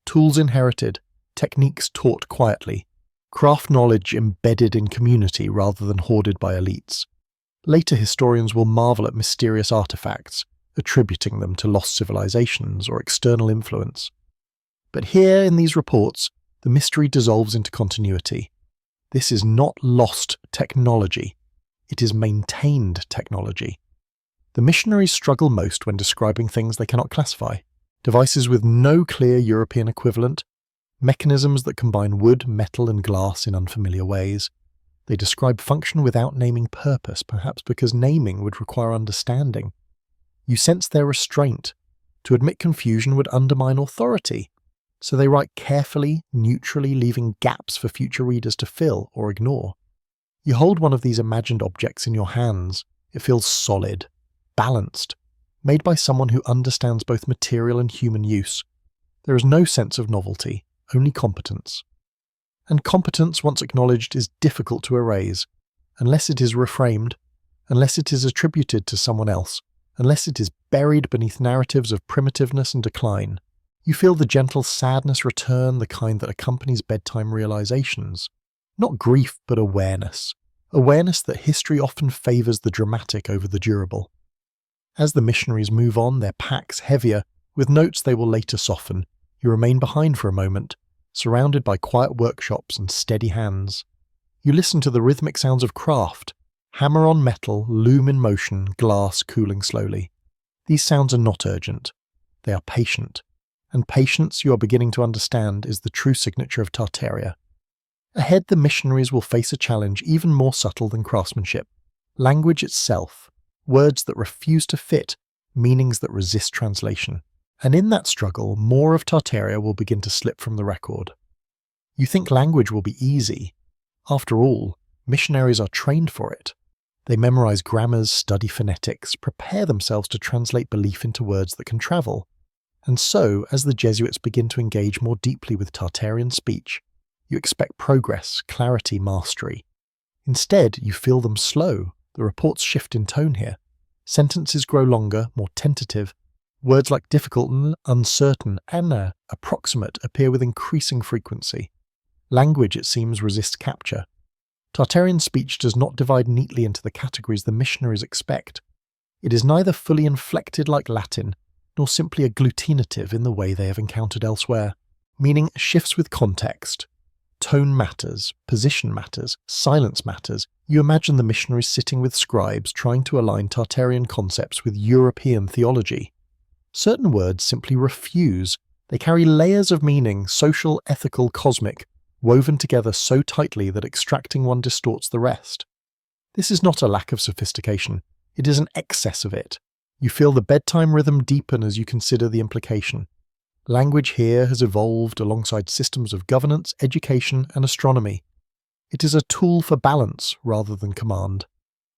Tools inherited, techniques taught quietly, craft knowledge embedded in community rather than hoarded by elites. Later historians will marvel at mysterious artifacts, attributing them to lost civilizations or external influence. But here, in these reports, the mystery dissolves into continuity. This is not lost technology. It is maintained technology. The missionaries struggle most when describing things they cannot classify. Devices with no clear European equivalent, mechanisms that combine wood, metal, and glass in unfamiliar ways. They describe function without naming purpose, perhaps because naming would require understanding. You sense their restraint. To admit confusion would undermine authority. So they write carefully, neutrally, leaving gaps for future readers to fill or ignore. You hold one of these imagined objects in your hands. It feels solid, balanced, made by someone who understands both material and human use. There is no sense of novelty, only competence. And competence, once acknowledged, is difficult to erase, unless it is reframed, unless it is attributed to someone else, unless it is buried beneath narratives of primitiveness and decline. You feel the gentle sadness return, the kind that accompanies bedtime realizations. Not grief, but awareness. Awareness that history often favours the dramatic over the durable. As the missionaries move on, their packs heavier, with notes they will later soften, you remain behind for a moment, surrounded by quiet workshops and steady hands. You listen to the rhythmic sounds of craft, hammer on metal, loom in motion, glass cooling slowly. These sounds are not urgent. They are patient. And patience, you are beginning to understand, is the true signature of Tartaria. Ahead, the missionaries will face a challenge even more subtle than craftsmanship. Language itself. Words that refuse to fit, meanings that resist translation. And in that struggle, more of Tartaria will begin to slip from the record. You think language will be easy. After all, missionaries are trained for it. They memorize grammars, study phonetics, prepare themselves to translate belief into words that can travel. And so, as the Jesuits begin to engage more deeply with Tartarian speech, you expect progress, clarity, mastery. Instead, you feel them slow. The reports shift in tone here. Sentences grow longer, more tentative. Words like difficult and uncertain and approximate appear with increasing frequency. Language, it seems, resists capture. Tartarian speech does not divide neatly into the categories the missionaries expect. It is neither fully inflected like Latin, nor simply agglutinative in the way they have encountered elsewhere. Meaning shifts with context. Tone matters, position matters, silence matters. You imagine the missionaries sitting with scribes trying to align Tartarian concepts with European theology. Certain words simply refuse. They carry layers of meaning, social, ethical, cosmic, woven together so tightly that extracting one distorts the rest. This is not a lack of sophistication. It is an excess of it. You feel the bedtime rhythm deepen as you consider the implication. Language here has evolved alongside systems of governance, education, and astronomy. It is a tool for balance rather than command.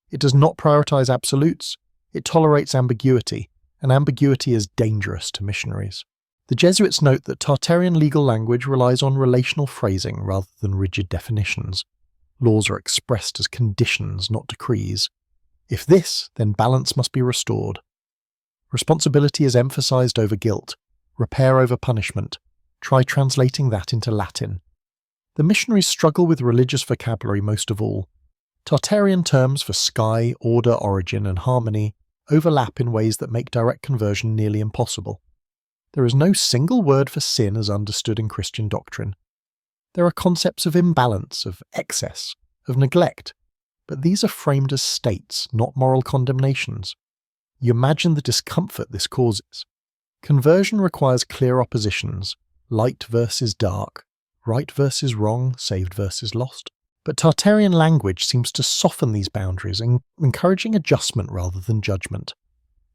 It does not prioritize absolutes. It tolerates ambiguity, and ambiguity is dangerous to missionaries. The Jesuits note that Tartarian legal language relies on relational phrasing rather than rigid definitions. Laws are expressed as conditions, not decrees. If this, then balance must be restored. Responsibility is emphasized over guilt, repair over punishment. Try translating that into Latin. The missionaries struggle with religious vocabulary most of all. Tartarian terms for sky, order, origin, and harmony overlap in ways that make direct conversion nearly impossible. There is no single word for sin as understood in Christian doctrine. There are concepts of imbalance, of excess, of neglect, but these are framed as states, not moral condemnations. You imagine the discomfort this causes. Conversion requires clear oppositions, light versus dark, right versus wrong, saved versus lost. But Tartarian language seems to soften these boundaries, encouraging adjustment rather than judgment.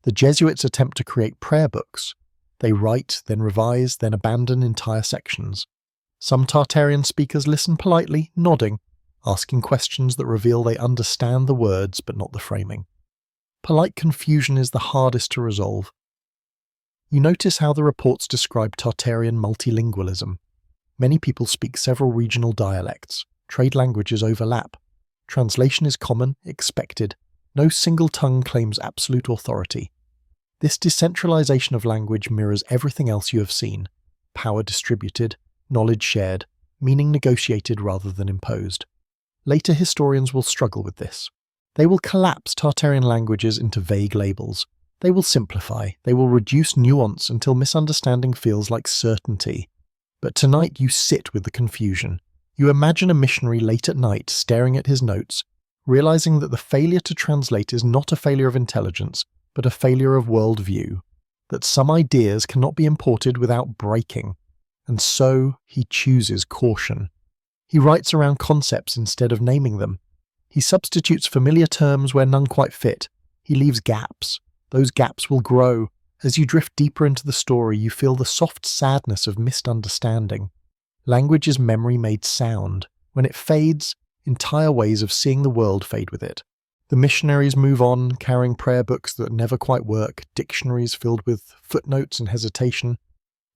The Jesuits attempt to create prayer books. They write, then revise, then abandon entire sections. Some Tartarian speakers listen politely, nodding, asking questions that reveal they understand the words but not the framing. Polite confusion is the hardest to resolve. You notice how the reports describe Tartarian multilingualism. Many people speak several regional dialects. Trade languages overlap. Translation is common, expected. No single tongue claims absolute authority. This decentralization of language mirrors everything else you have seen. Power distributed, knowledge shared, meaning negotiated rather than imposed. Later historians will struggle with this. They will collapse Tartarian languages into vague labels. They will simplify, they will reduce nuance until misunderstanding feels like certainty. But tonight you sit with the confusion. You imagine a missionary late at night staring at his notes, realizing that the failure to translate is not a failure of intelligence, but a failure of worldview, that some ideas cannot be imported without breaking, and so he chooses caution. He writes around concepts instead of naming them. He substitutes familiar terms where none quite fit. He leaves gaps. Those gaps will grow. As you drift deeper into the story, you feel the soft sadness of missed understanding. Language is memory made sound. When it fades, entire ways of seeing the world fade with it. The missionaries move on, carrying prayer books that never quite work, dictionaries filled with footnotes and hesitation.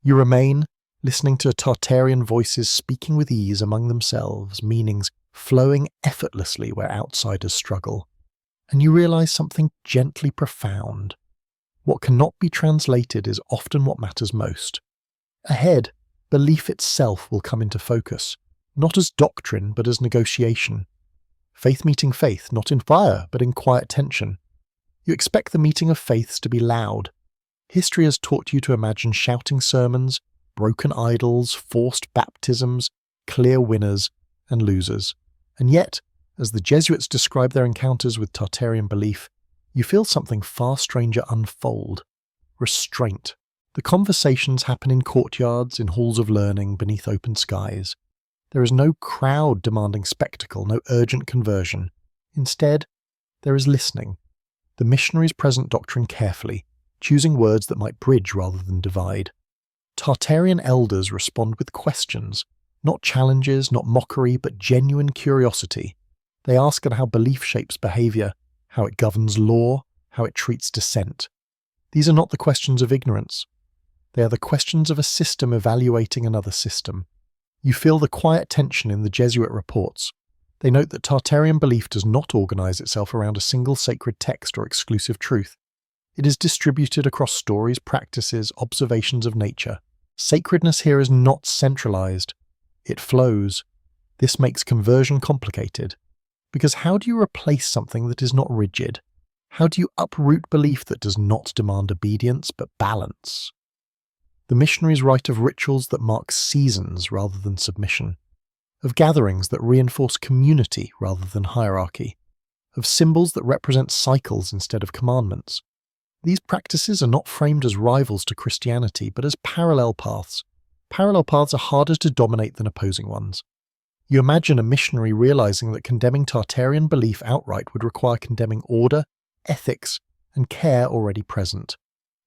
You remain, listening to Tartarian voices speaking with ease among themselves, meanings flowing effortlessly where outsiders struggle. And you realize something gently profound. What cannot be translated is often what matters most. Ahead, belief itself will come into focus, not as doctrine but as negotiation. Faith meeting faith, not in fire but in quiet tension. You expect the meeting of faiths to be loud. History has taught you to imagine shouting sermons, broken idols, forced baptisms, clear winners and losers. And yet, as the Jesuits describe their encounters with Tartarian belief, you feel something far stranger unfold. Restraint. The conversations happen in courtyards, in halls of learning, beneath open skies. There is no crowd demanding spectacle, no urgent conversion. Instead, there is listening. The missionaries present doctrine carefully, choosing words that might bridge rather than divide. Tartarian elders respond with questions, not challenges, not mockery, but genuine curiosity. They ask on how belief shapes behavior, how it governs law, how it treats dissent. These are not the questions of ignorance. They are the questions of a system evaluating another system. You feel the quiet tension in the Jesuit reports. They note that Tartarian belief does not organize itself around a single sacred text or exclusive truth. It is distributed across stories, practices, observations of nature. Sacredness here is not centralized. It flows. This makes conversion complicated. Because how do you replace something that is not rigid? How do you uproot belief that does not demand obedience but balance? The missionaries write of rituals that mark seasons rather than submission, of gatherings that reinforce community rather than hierarchy, of symbols that represent cycles instead of commandments. These practices are not framed as rivals to Christianity, but as parallel paths. Parallel paths are harder to dominate than opposing ones. You imagine a missionary realizing that condemning Tartarian belief outright would require condemning order, ethics, and care already present.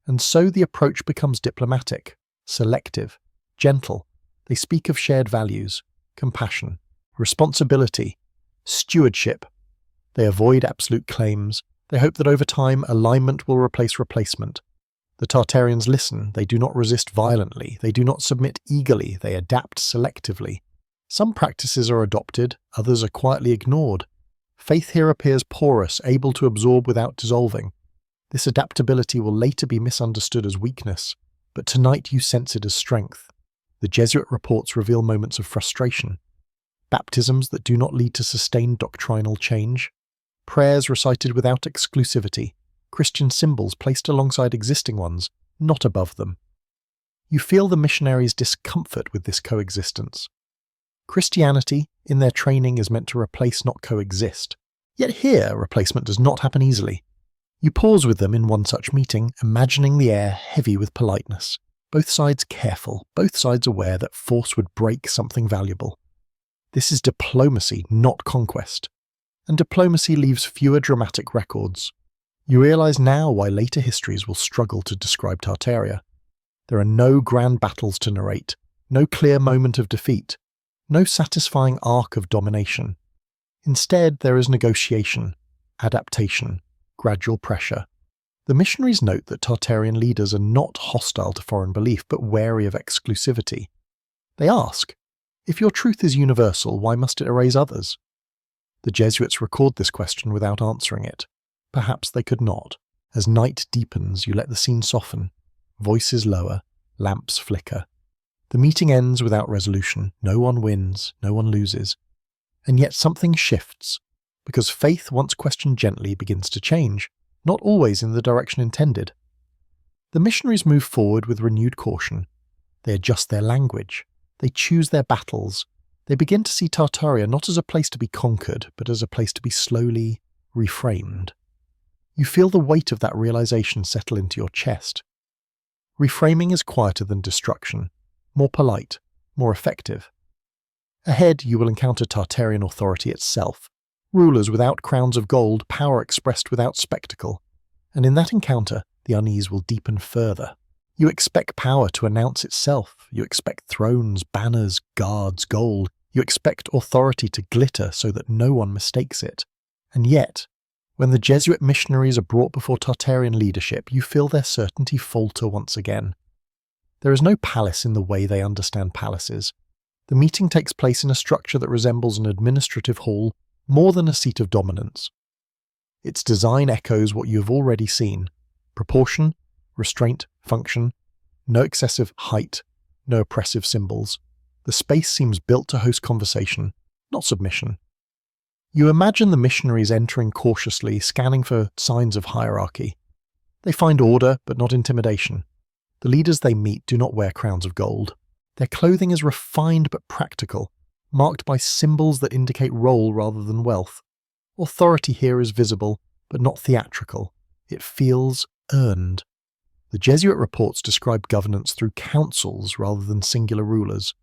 And so the approach becomes diplomatic, selective, gentle. They speak of shared values, compassion, responsibility, stewardship. They avoid absolute claims. They hope that over time alignment will replace replacement. The Tartarians listen. They do not resist violently. They do not submit eagerly. They adapt selectively. Some practices are adopted, others are quietly ignored. Faith here appears porous, able to absorb without dissolving. This adaptability will later be misunderstood as weakness, but tonight you sense it as strength. The Jesuit reports reveal moments of frustration, baptisms that do not lead to sustained doctrinal change, prayers recited without exclusivity, Christian symbols placed alongside existing ones, not above them. You feel the missionaries' discomfort with this coexistence. Christianity, in their training, is meant to replace, not coexist. Yet here, replacement does not happen easily. You pause with them in one such meeting, imagining the air heavy with politeness. Both sides careful, both sides aware that force would break something valuable. This is diplomacy, not conquest. And diplomacy leaves fewer dramatic records. You realize now why later histories will struggle to describe Tartaria. There are no grand battles to narrate, no clear moment of defeat, no satisfying arc of domination. Instead, there is negotiation, adaptation, gradual pressure. The missionaries note that Tartarian leaders are not hostile to foreign belief, but wary of exclusivity. They ask, if your truth is universal, why must it erase others? The Jesuits record this question without answering it. Perhaps they could not. As night deepens, you let the scene soften. Voices lower, lamps flicker. The meeting ends without resolution. No one wins, no one loses. And yet something shifts, because faith, once questioned gently, begins to change, not always in the direction intended. The missionaries move forward with renewed caution. They adjust their language. They choose their battles. They begin to see Tartaria not as a place to be conquered, but as a place to be slowly reframed. You feel the weight of that realization settle into your chest. Reframing is quieter than destruction, more polite, more effective. Ahead, you will encounter Tartarian authority itself, rulers without crowns of gold, power expressed without spectacle. And in that encounter, the unease will deepen further. You expect power to announce itself. You expect thrones, banners, guards, gold. You expect authority to glitter so that no one mistakes it. And yet, when the Jesuit missionaries are brought before Tartarian leadership, you feel their certainty falter once again. There is no palace in the way they understand palaces. The meeting takes place in a structure that resembles an administrative hall more than a seat of dominance. Its design echoes what you have already seen: proportion, restraint, function, no excessive height, no oppressive symbols. The space seems built to host conversation, not submission. You imagine the missionaries entering cautiously, scanning for signs of hierarchy. They find order, but not intimidation. The leaders they meet do not wear crowns of gold. Their clothing is refined but practical, marked by symbols that indicate role rather than wealth. Authority here is visible, but not theatrical. It feels earned. The Jesuit reports describe governance through councils rather than singular rulers.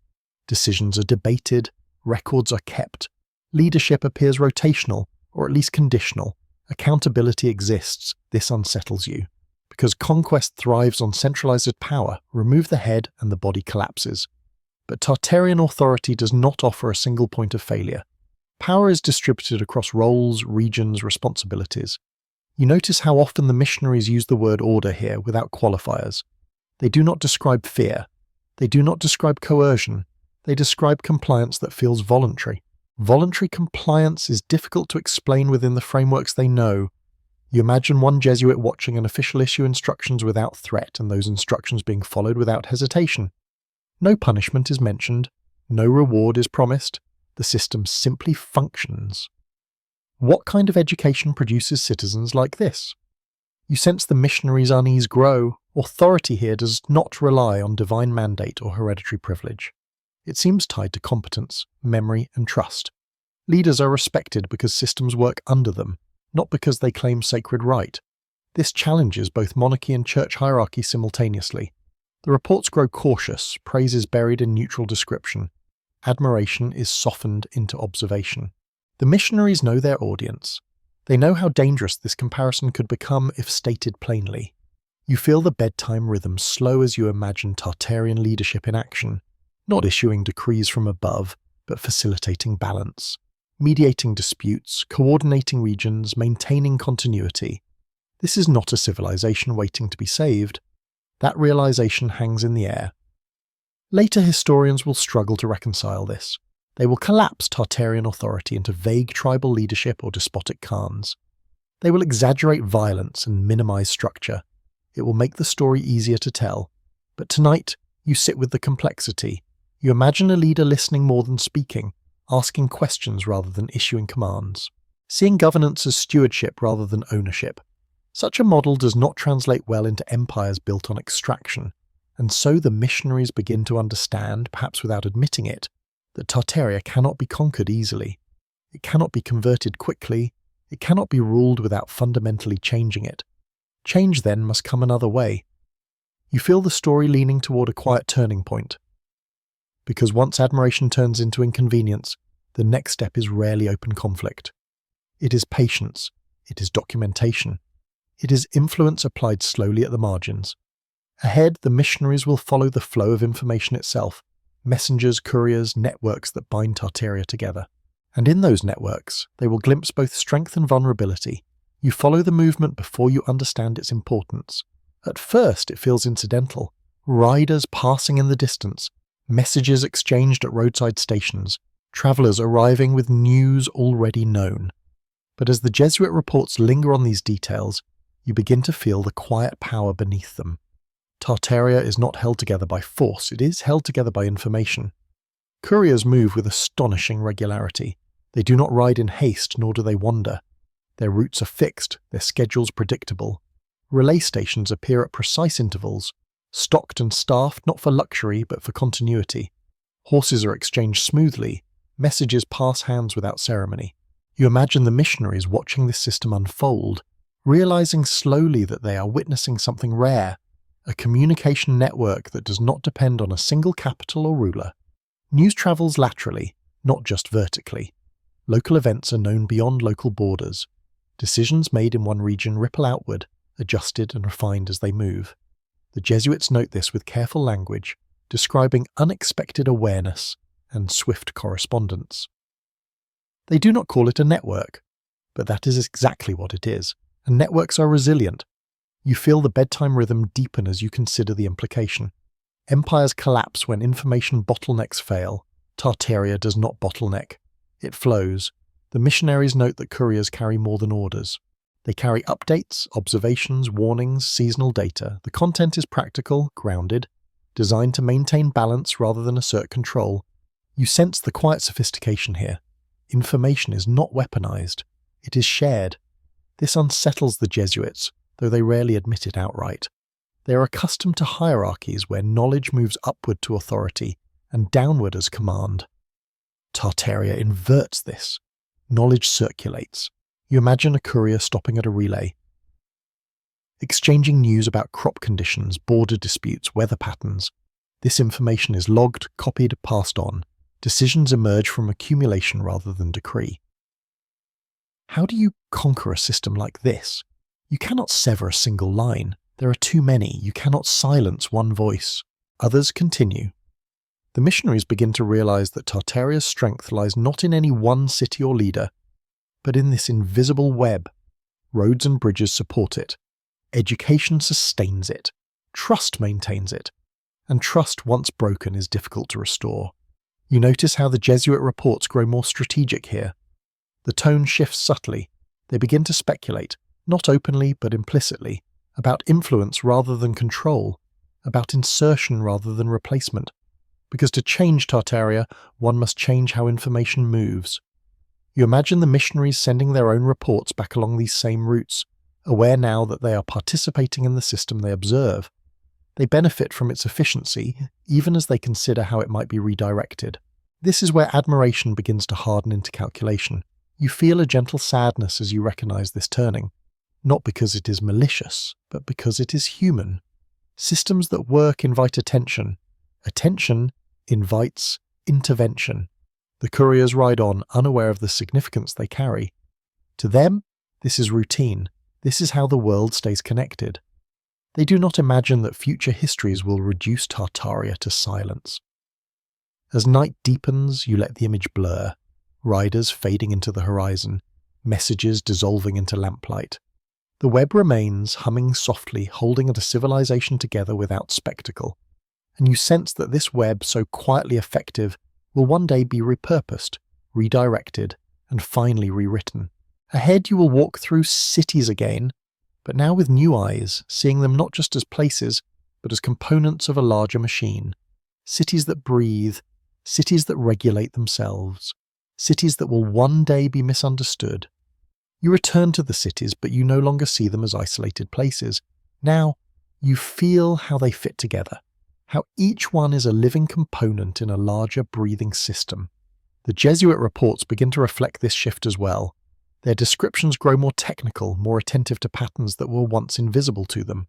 Decisions are debated, records are kept. Leadership appears rotational, or at least conditional. Accountability exists. This unsettles you. Because conquest thrives on centralized power, remove the head and the body collapses. But Tartarian authority does not offer a single point of failure. Power is distributed across roles, regions, responsibilities. You notice how often the missionaries use the word order here without qualifiers. They do not describe fear. They do not describe coercion. They describe compliance that feels voluntary. Voluntary compliance is difficult to explain within the frameworks they know. You imagine one Jesuit watching an official issue instructions without threat and those instructions being followed without hesitation. No punishment is mentioned. No reward is promised. The system simply functions. What kind of education produces citizens like this? You sense the missionaries' unease grow. Authority here does not rely on divine mandate or hereditary privilege. It seems tied to competence, memory, and trust. Leaders are respected because systems work under them, not because they claim sacred right. This challenges both monarchy and church hierarchy simultaneously. The reports grow cautious, praise is buried in neutral description. Admiration is softened into observation. The missionaries know their audience. They know how dangerous this comparison could become if stated plainly. You feel the bedtime rhythm slow as you imagine Tartarian leadership in action, not issuing decrees from above, but facilitating balance, mediating disputes, coordinating regions, maintaining continuity. This is not a civilization waiting to be saved. That realization hangs in the air. Later historians will struggle to reconcile this. They will collapse Tartarian authority into vague tribal leadership or despotic khans. They will exaggerate violence and minimize structure. It will make the story easier to tell. But tonight, you sit with the complexity. You imagine a leader listening more than speaking, asking questions rather than issuing commands, seeing governance as stewardship rather than ownership. Such a model does not translate well into empires built on extraction, and so the missionaries begin to understand, perhaps without admitting it, that Tartaria cannot be conquered easily. It cannot be converted quickly. It cannot be ruled without fundamentally changing it. Change then must come another way. You feel the story leaning toward a quiet turning point. Because once admiration turns into inconvenience, the next step is rarely open conflict. It is patience. It is documentation. It is influence applied slowly at the margins. Ahead, the missionaries will follow the flow of information itself, messengers, couriers, networks that bind Tartaria together. And in those networks, they will glimpse both strength and vulnerability. You follow the movement before you understand its importance. At first, it feels incidental. Riders passing in the distance, messages exchanged at roadside stations, travelers arriving with news already known. But as the Jesuit reports linger on these details, you begin to feel the quiet power beneath them. Tartaria is not held together by force, it is held together by information. Couriers move with astonishing regularity. They do not ride in haste, nor do they wander. Their routes are fixed, their schedules predictable. Relay stations appear at precise intervals, stocked and staffed not for luxury but for continuity. Horses are exchanged smoothly, messages pass hands without ceremony. You imagine the missionaries watching this system unfold, realizing slowly that they are witnessing something rare, a communication network that does not depend on a single capital or ruler. News travels laterally, not just vertically. Local events are known beyond local borders. Decisions made in one region ripple outward, adjusted and refined as they move. The Jesuits note this with careful language, describing unexpected awareness and swift correspondence. They do not call it a network, but that is exactly what it is, and networks are resilient. You feel the bedtime rhythm deepen as you consider the implication. Empires collapse when information bottlenecks fail. Tartaria does not bottleneck. It flows. The missionaries note that couriers carry more than orders. They carry updates, observations, warnings, seasonal data. The content is practical, grounded, designed to maintain balance rather than assert control. You sense the quiet sophistication here. Information is not weaponized. It is shared. This unsettles the Jesuits, though they rarely admit it outright. They are accustomed to hierarchies where knowledge moves upward to authority and downward as command. Tartaria inverts this. Knowledge circulates. You imagine a courier stopping at a relay, exchanging news about crop conditions, border disputes, weather patterns. This information is logged, copied, passed on. Decisions emerge from accumulation rather than decree. How do you conquer a system like this? You cannot sever a single line. There are too many. You cannot silence one voice. Others continue. The missionaries begin to realize that Tartaria's strength lies not in any one city or leader, but in this invisible web. Roads and bridges support it. Education sustains it. Trust maintains it. And trust, once broken, is difficult to restore. You notice how the Jesuit reports grow more strategic here. The tone shifts subtly. They begin to speculate, not openly but implicitly, about influence rather than control, about insertion rather than replacement. Because to change Tartaria, one must change how information moves. You imagine the missionaries sending their own reports back along these same routes, aware now that they are participating in the system they observe. They benefit from its efficiency, even as they consider how it might be redirected. This is where admiration begins to harden into calculation. You feel a gentle sadness as you recognize this turning, not because it is malicious, but because it is human. Systems that work invite attention. Attention invites intervention. The couriers ride on, unaware of the significance they carry. To them, this is routine. This is how the world stays connected. They do not imagine that future histories will reduce Tartaria to silence. As night deepens, you let the image blur, riders fading into the horizon, messages dissolving into lamplight. The web remains, humming softly, holding a civilization together without spectacle. And you sense that this web, so quietly effective, will one day be repurposed, redirected, and finally rewritten. Ahead you will walk through cities again, but now with new eyes, seeing them not just as places, but as components of a larger machine. Cities that breathe, cities that regulate themselves, cities that will one day be misunderstood. You return to the cities, but you no longer see them as isolated places. Now, you feel how they fit together, how each one is a living component in a larger breathing system. The Jesuit reports begin to reflect this shift as well. Their descriptions grow more technical, more attentive to patterns that were once invisible to them.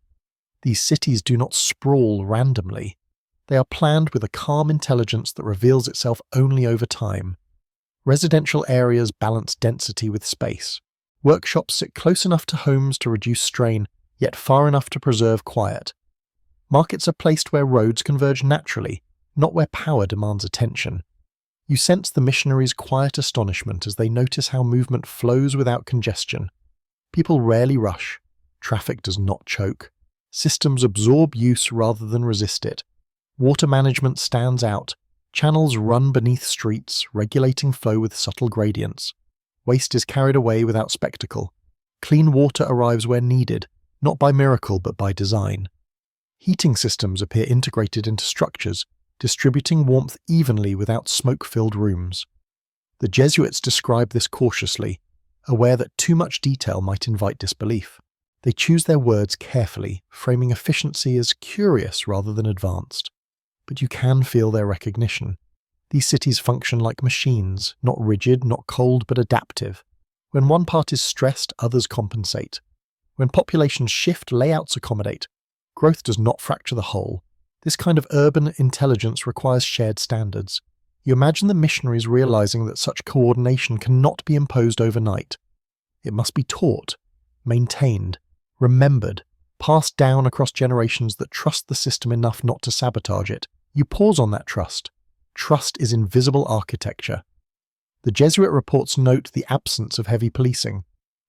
These cities do not sprawl randomly. They are planned with a calm intelligence that reveals itself only over time. Residential areas balance density with space. Workshops sit close enough to homes to reduce strain, yet far enough to preserve quiet. Markets are placed where roads converge naturally, not where power demands attention. You sense the missionaries' quiet astonishment as they notice how movement flows without congestion. People rarely rush. Traffic does not choke. Systems absorb use rather than resist it. Water management stands out. Channels run beneath streets, regulating flow with subtle gradients. Waste is carried away without spectacle. Clean water arrives where needed, not by miracle but by design. Heating systems appear integrated into structures, distributing warmth evenly without smoke-filled rooms. The Jesuits describe this cautiously, aware that too much detail might invite disbelief. They choose their words carefully, framing efficiency as curious rather than advanced. But you can feel their recognition. These cities function like machines, not rigid, not cold, but adaptive. When one part is stressed, others compensate. When populations shift, layouts accommodate. Growth does not fracture the whole. This kind of urban intelligence requires shared standards. You imagine the missionaries realizing that such coordination cannot be imposed overnight. It must be taught, maintained, remembered, passed down across generations that trust the system enough not to sabotage it. You pause on that trust. Trust is invisible architecture. The Jesuit reports note the absence of heavy policing.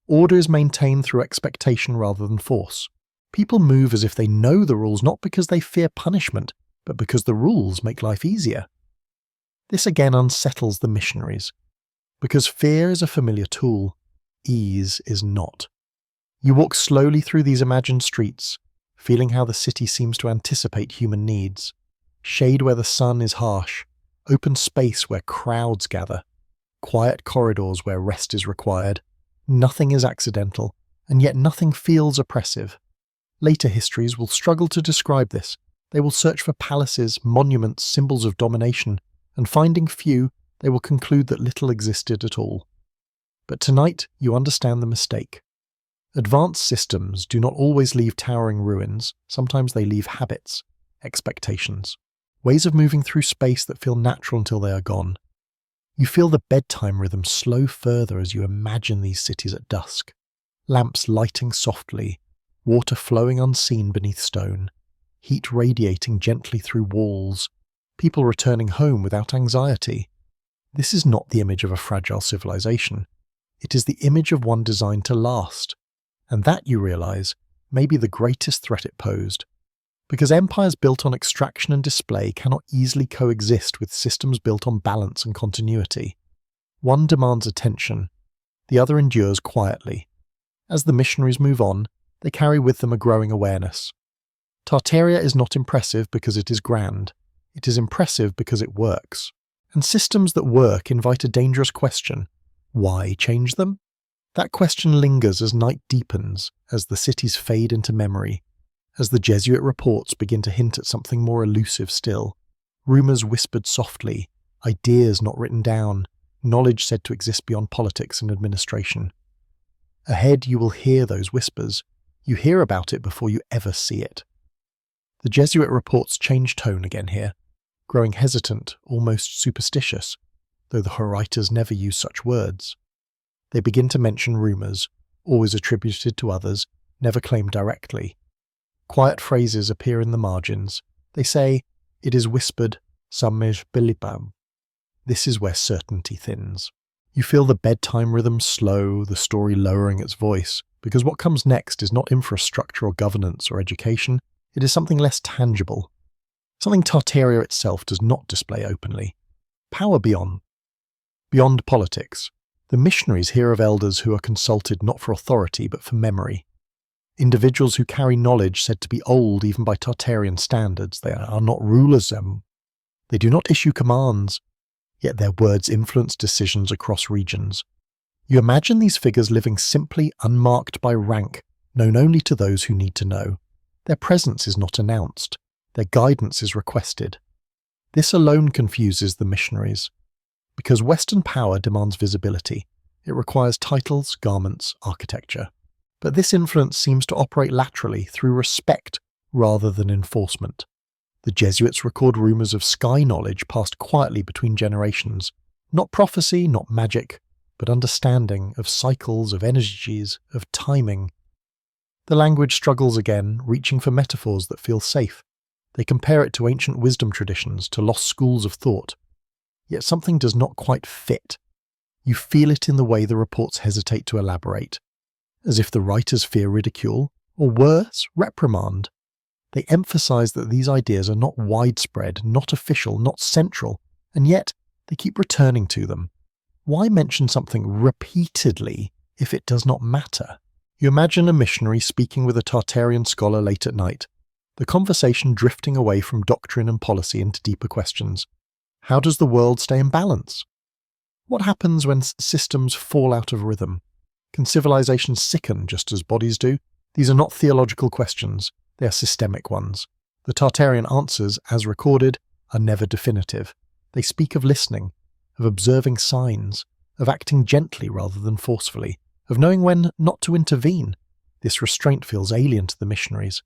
Order is maintained through expectation rather than force. People move as if they know the rules, not because they fear punishment, but because the rules make life easier. This again unsettles the missionaries, because fear is a familiar tool, ease is not. You walk slowly through these imagined streets, feeling how the city seems to anticipate human needs. Shade where the sun is harsh, open space where crowds gather, quiet corridors where rest is required. Nothing is accidental, and yet nothing feels oppressive. Later histories will struggle to describe this. They will search for palaces, monuments, symbols of domination, and finding few, they will conclude that little existed at all. But tonight you understand the mistake. Advanced systems do not always leave towering ruins, sometimes they leave habits, expectations, ways of moving through space that feel natural until they are gone. You feel the bedtime rhythm slow further as you imagine these cities at dusk. Lamps lighting softly, water flowing unseen beneath stone, heat radiating gently through walls, people returning home without anxiety. This is not the image of a fragile civilization. It is the image of one designed to last. And that, you realize, may be the greatest threat it posed. Because empires built on extraction and display cannot easily coexist with systems built on balance and continuity. One demands attention, the other endures quietly. As the missionaries move on, they carry with them a growing awareness. Tartaria is not impressive because it is grand. It is impressive because it works. And systems that work invite a dangerous question. Why change them? That question lingers as night deepens, as the cities fade into memory, as the Jesuit reports begin to hint at something more elusive still. Rumours whispered softly, ideas not written down, knowledge said to exist beyond politics and administration. Ahead you will hear those whispers. You hear about it before you ever see it. The Jesuit reports change tone again here, growing hesitant, almost superstitious, though the writers never use such words. They begin to mention rumours, always attributed to others, never claimed directly. Quiet phrases appear in the margins. They say, "It is whispered, samej bilipam." This is where certainty thins. You feel the bedtime rhythm slow, the story lowering its voice, because what comes next is not infrastructure or governance or education, it is something less tangible. Something Tartaria itself does not display openly. Power beyond politics. The missionaries hear of elders who are consulted not for authority but for memory. Individuals who carry knowledge said to be old even by Tartarian standards. They are not rulers. They do not issue commands, yet their words influence decisions across regions. You imagine these figures living simply, unmarked by rank, known only to those who need to know. Their presence is not announced. Their guidance is requested. This alone confuses the missionaries. Because Western power demands visibility, it requires titles, garments, architecture. But this influence seems to operate laterally through respect rather than enforcement. The Jesuits record rumours of sky knowledge passed quietly between generations, not prophecy, not magic, but understanding of cycles, of energies, of timing. The language struggles again, reaching for metaphors that feel safe. They compare it to ancient wisdom traditions, to lost schools of thought. Yet something does not quite fit. You feel it in the way the reports hesitate to elaborate, as if the writers fear ridicule, or worse, reprimand. They emphasize that these ideas are not widespread, not official, not central, and yet they keep returning to them. Why mention something repeatedly if it does not matter? You imagine a missionary speaking with a Tartarian scholar late at night, the conversation drifting away from doctrine and policy into deeper questions. How does the world stay in balance? What happens when systems fall out of rhythm? Can civilizations sicken just as bodies do? These are not theological questions, they are systemic ones. The Tartarian answers, as recorded, are never definitive. They speak of listening, of observing signs, of acting gently rather than forcefully, of knowing when not to intervene. This restraint feels alien to the missionaries,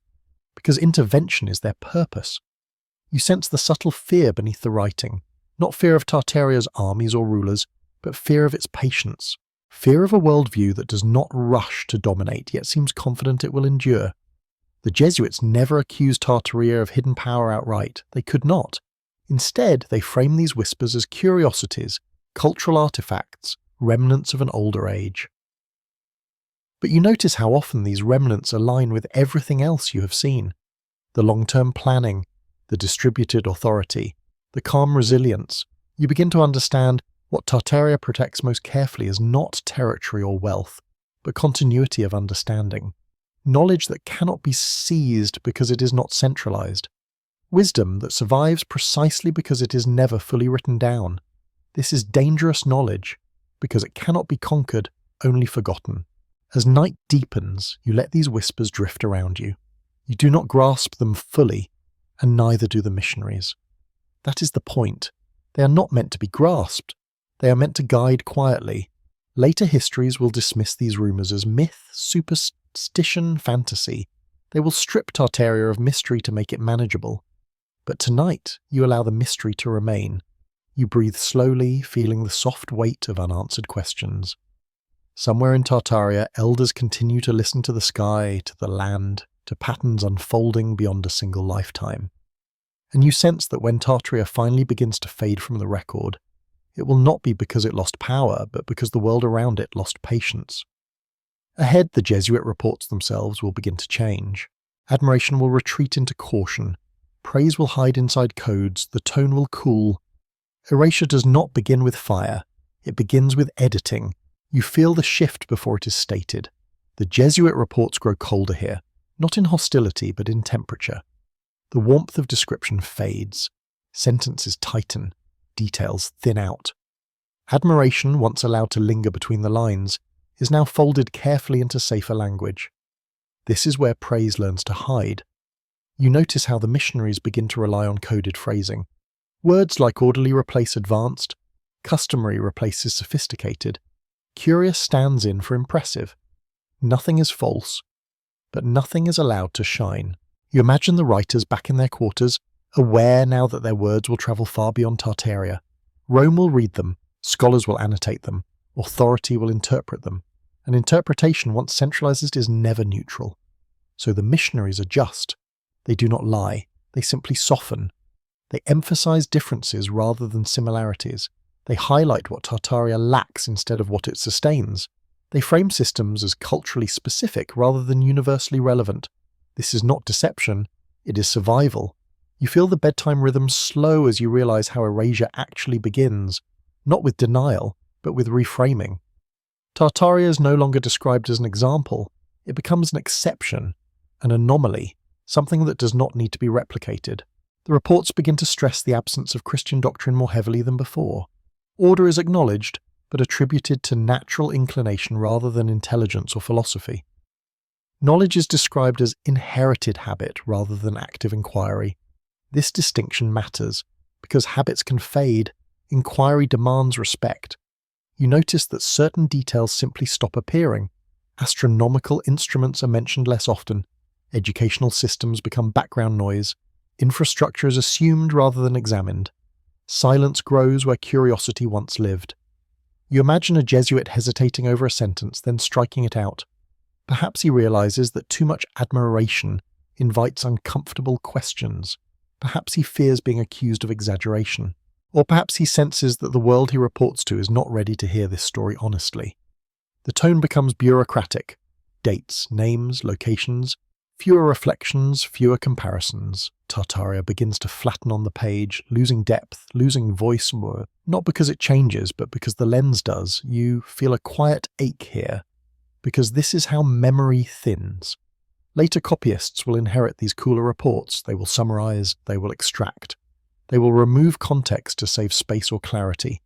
because intervention is their purpose. You sense the subtle fear beneath the writing, not fear of Tartaria's armies or rulers, but fear of its patience, fear of a worldview that does not rush to dominate, yet seems confident it will endure. The Jesuits never accused Tartaria of hidden power outright. They could not. Instead, they frame these whispers as curiosities, cultural artifacts, remnants of an older age. But you notice how often these remnants align with everything else you have seen. The long-term planning, the distributed authority, the calm resilience, you begin to understand what Tartaria protects most carefully is not territory or wealth, but continuity of understanding. Knowledge that cannot be seized because it is not centralized. Wisdom that survives precisely because it is never fully written down. This is dangerous knowledge because it cannot be conquered, only forgotten. As night deepens, you let these whispers drift around you. You do not grasp them fully, and neither do the missionaries. That is the point. They are not meant to be grasped. They are meant to guide quietly. Later histories will dismiss these rumours as myth, superstition, fantasy. They will strip Tartaria of mystery to make it manageable. But tonight, you allow the mystery to remain. You breathe slowly, feeling the soft weight of unanswered questions. Somewhere in Tartaria, elders continue to listen to the sky, to the land, to patterns unfolding beyond a single lifetime. And you sense that when Tartaria finally begins to fade from the record, it will not be because it lost power, but because the world around it lost patience. Ahead, the Jesuit reports themselves will begin to change. Admiration will retreat into caution. Praise will hide inside codes. The tone will cool. Erasure does not begin with fire. It begins with editing. You feel the shift before it is stated. The Jesuit reports grow colder here, not in hostility, but in temperature. The warmth of description fades. Sentences tighten. Details thin out. Admiration, once allowed to linger between the lines, is now folded carefully into safer language. This is where praise learns to hide. You notice how the missionaries begin to rely on coded phrasing. Words like orderly replace advanced, customary replaces sophisticated, curious stands in for impressive. Nothing is false, but nothing is allowed to shine. You imagine the writers back in their quarters, aware now that their words will travel far beyond Tartaria. Rome will read them, scholars will annotate them, authority will interpret them. An interpretation once centralized is never neutral. So the missionaries adjust. They do not lie, they simply soften. They emphasize differences rather than similarities. They highlight what Tartaria lacks instead of what it sustains. They frame systems as culturally specific rather than universally relevant. This is not deception, it is survival. You feel the bedtime rhythm slow as you realize how erasure actually begins, not with denial, but with reframing. Tartaria is no longer described as an example, it becomes an exception, an anomaly, something that does not need to be replicated. The reports begin to stress the absence of Christian doctrine more heavily than before. Order is acknowledged, but attributed to natural inclination rather than intelligence or philosophy. Knowledge is described as inherited habit rather than active inquiry. This distinction matters, because habits can fade, inquiry demands respect. You notice that certain details simply stop appearing. Astronomical instruments are mentioned less often. Educational systems become background noise. Infrastructure is assumed rather than examined. Silence grows where curiosity once lived. You imagine a Jesuit hesitating over a sentence, then striking it out. Perhaps he realizes that too much admiration invites uncomfortable questions. Perhaps he fears being accused of exaggeration. Or perhaps he senses that the world he reports to is not ready to hear this story honestly. The tone becomes bureaucratic. Dates, names, locations. Fewer reflections, fewer comparisons. Tartaria begins to flatten on the page, losing depth, losing voice, not because it changes, but because the lens does. You feel a quiet ache here, because this is how memory thins. Later copyists will inherit these cooler reports. They will summarize, they will extract. They will remove context to save space or clarity.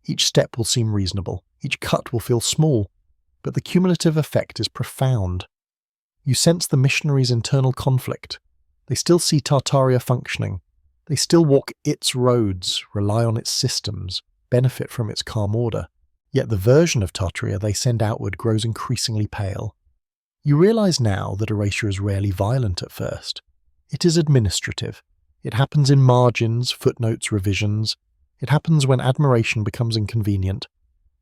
Each step will seem reasonable. Each cut will feel small, but the cumulative effect is profound. You sense the missionaries' internal conflict. They still see Tartaria functioning. They still walk its roads, rely on its systems, benefit from its calm order. Yet the version of Tartaria they send outward grows increasingly pale. You realize now that erasure is rarely violent at first. It is administrative. It happens in margins, footnotes, revisions. It happens when admiration becomes inconvenient.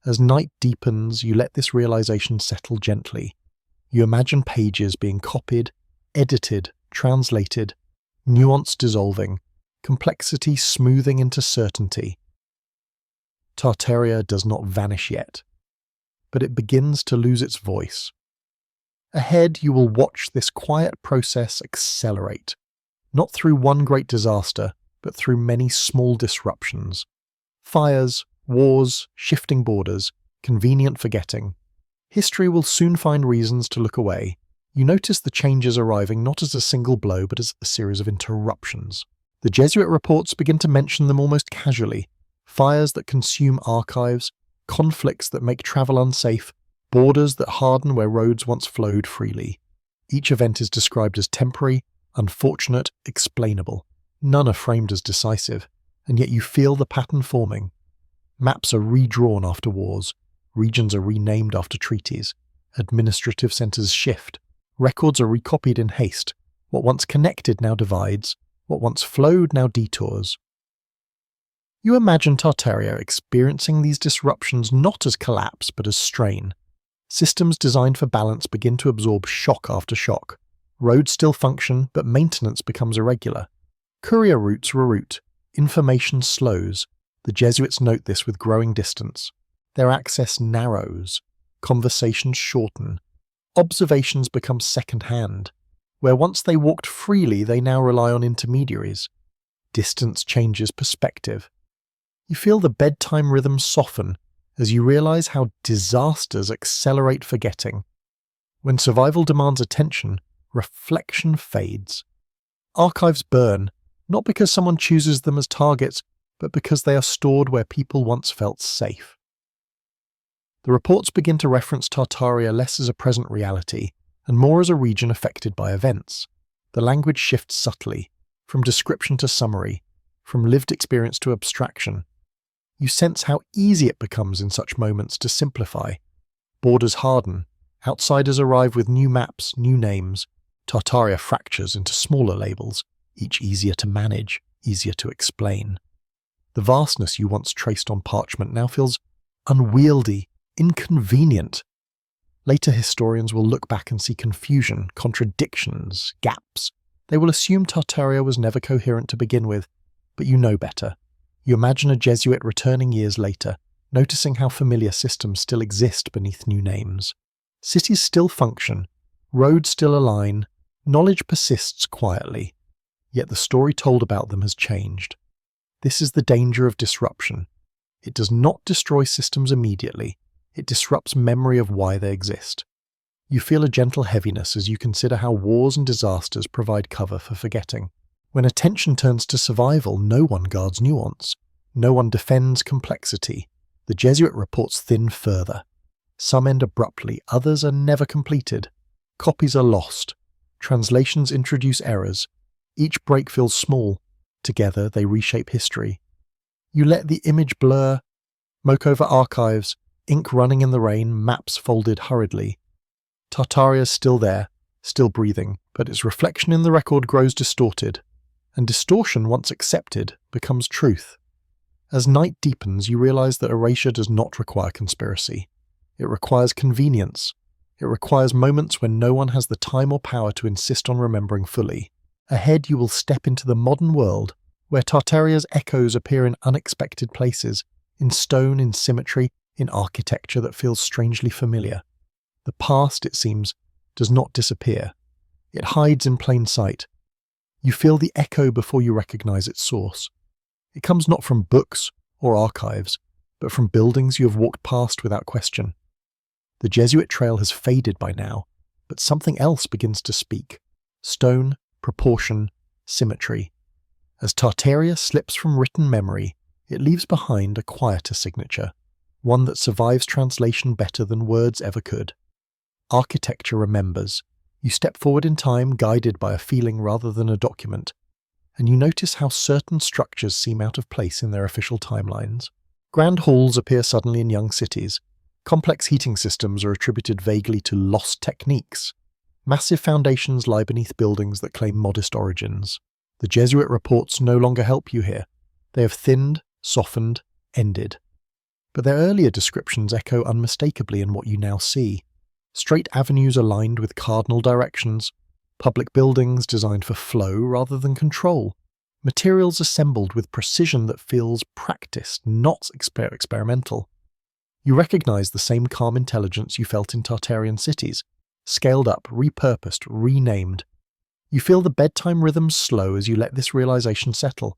As night deepens, you let this realization settle gently. You imagine pages being copied, edited, translated, nuance dissolving, complexity smoothing into certainty. Tartaria does not vanish yet, but it begins to lose its voice. Ahead, you will watch this quiet process accelerate. not through one great disaster, but through many small disruptions. Fires, wars, shifting borders, convenient forgetting. History will soon find reasons to look away. You notice the changes arriving not as a single blow, but as a series of interruptions. The Jesuit reports begin to mention them almost casually. Fires that consume archives, conflicts that make travel unsafe, borders that harden where roads once flowed freely. Each event is described as temporary, unfortunate, explainable. None are framed as decisive, and yet you feel the pattern forming. Maps are redrawn after wars, regions are renamed after treaties, administrative centres shift, records are recopied in haste, what once connected now divides, what once flowed now detours. You imagine Tartaria experiencing these disruptions not as collapse but as strain. Systems designed for balance begin to absorb shock after shock. Roads still function, but maintenance becomes irregular. Courier routes reroute. Information slows. The Jesuits note this with growing distance. Their access narrows. Conversations shorten. Observations become second-hand. Where once they walked freely, they now rely on intermediaries. Distance changes perspective. You feel the bedtime rhythm soften as you realize how disasters accelerate forgetting. When survival demands attention, reflection fades. Archives burn, not because someone chooses them as targets, but because they are stored where people once felt safe. The reports begin to reference Tartaria less as a present reality, and more as a region affected by events. The language shifts subtly, from description to summary, from lived experience to abstraction. You sense how easy it becomes in such moments to simplify. Borders harden, outsiders arrive with new maps, new names. Tartaria fractures into smaller labels, each easier to manage, easier to explain. The vastness you once traced on parchment now feels unwieldy, inconvenient. Later historians will look back and see confusion, contradictions, gaps. They will assume Tartaria was never coherent to begin with, but you know better. You imagine a Jesuit returning years later, noticing how familiar systems still exist beneath new names. Cities still function, roads still align, knowledge persists quietly, yet the story told about them has changed. This is the danger of disruption. It does not destroy systems immediately, it disrupts memory of why they exist. You feel a gentle heaviness as you consider how wars and disasters provide cover for forgetting. When attention turns to survival, no one guards nuance. No one defends complexity. The Jesuit reports thin further. Some end abruptly, others are never completed. Copies are lost. Translations introduce errors. Each break feels small. Together, they reshape history. You let the image blur. Smoke over archives, ink running in the rain, maps folded hurriedly. Tartaria's still there, still breathing, but its reflection in the record grows distorted. And distortion, once accepted, becomes truth. As night deepens, you realize that erasure does not require conspiracy. It requires convenience. It requires moments when no one has the time or power to insist on remembering fully. Ahead, you will step into the modern world, where Tartaria's echoes appear in unexpected places, in stone, in symmetry, in architecture that feels strangely familiar. The past, it seems, does not disappear. It hides in plain sight. You feel the echo before you recognize its source. It comes not from books or archives, but from buildings you have walked past without question. The Jesuit trail has faded by now, but something else begins to speak. Stone, proportion, symmetry. As Tartaria slips from written memory, it leaves behind a quieter signature, one that survives translation better than words ever could. Architecture remembers. You step forward in time, guided by a feeling rather than a document, and you notice how certain structures seem out of place in their official timelines. Grand halls appear suddenly in young cities. Complex heating systems are attributed vaguely to lost techniques. Massive foundations lie beneath buildings that claim modest origins. The Jesuit reports no longer help you here. They have thinned, softened, ended. But their earlier descriptions echo unmistakably in what you now see. Straight avenues aligned with cardinal directions, public buildings designed for flow rather than control, materials assembled with precision that feels practiced, not experimental. You recognize the same calm intelligence you felt in Tartarian cities, scaled up, repurposed, renamed. You feel the bedtime rhythms slow as you let this realization settle.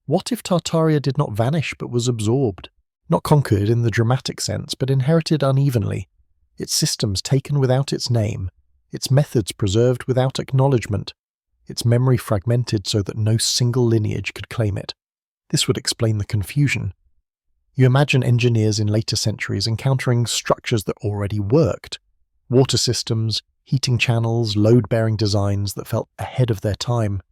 What if Tartaria did not vanish but was absorbed? Not conquered in the dramatic sense, but inherited unevenly. Its systems taken without its name, its methods preserved without acknowledgement, its memory fragmented so that no single lineage could claim it. This would explain the confusion. You imagine engineers in later centuries encountering structures that already worked. Water systems, heating channels, load-bearing designs that felt ahead of their time.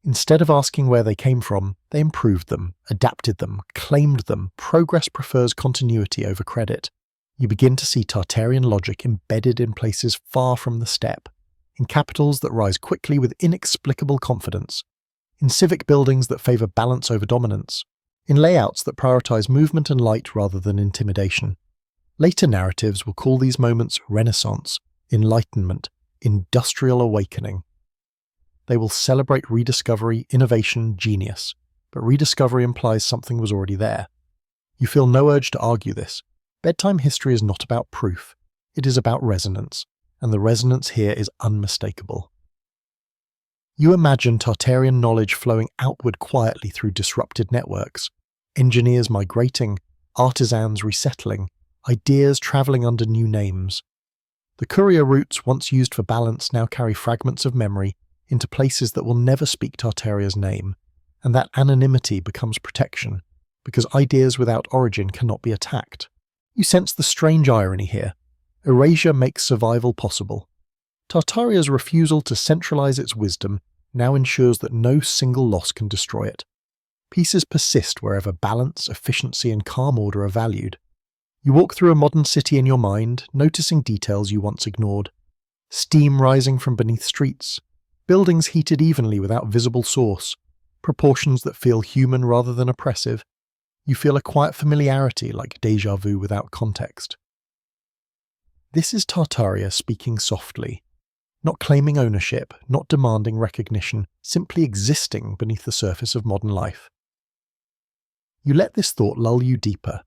Instead of asking where they came from, they improved them, adapted them, claimed them. Progress prefers continuity over credit. You begin to see Tartarian logic embedded in places far from the steppe, in capitals that rise quickly with inexplicable confidence, in civic buildings that favour balance over dominance, in layouts that prioritise movement and light rather than intimidation. Later narratives will call these moments Renaissance, Enlightenment, Industrial Awakening. They will celebrate rediscovery, innovation, genius, but rediscovery implies something was already there. You feel no urge to argue this. Bedtime history is not about proof, it is about resonance, and the resonance here is unmistakable. You imagine Tartarian knowledge flowing outward quietly through disrupted networks, engineers migrating, artisans resettling, ideas travelling under new names. The courier routes once used for balance now carry fragments of memory into places that will never speak Tartaria's name, and that anonymity becomes protection, because ideas without origin cannot be attacked. You sense the strange irony here. Erasure makes survival possible. Tartaria's refusal to centralize its wisdom now ensures that no single loss can destroy it. Pieces persist wherever balance, efficiency, and calm order are valued. You walk through a modern city in your mind, noticing details you once ignored. Steam rising from beneath streets, buildings heated evenly without visible source, proportions that feel human rather than oppressive. You feel a quiet familiarity like déjà vu without context. This is Tartaria speaking softly, not claiming ownership, not demanding recognition, simply existing beneath the surface of modern life. You let this thought lull you deeper.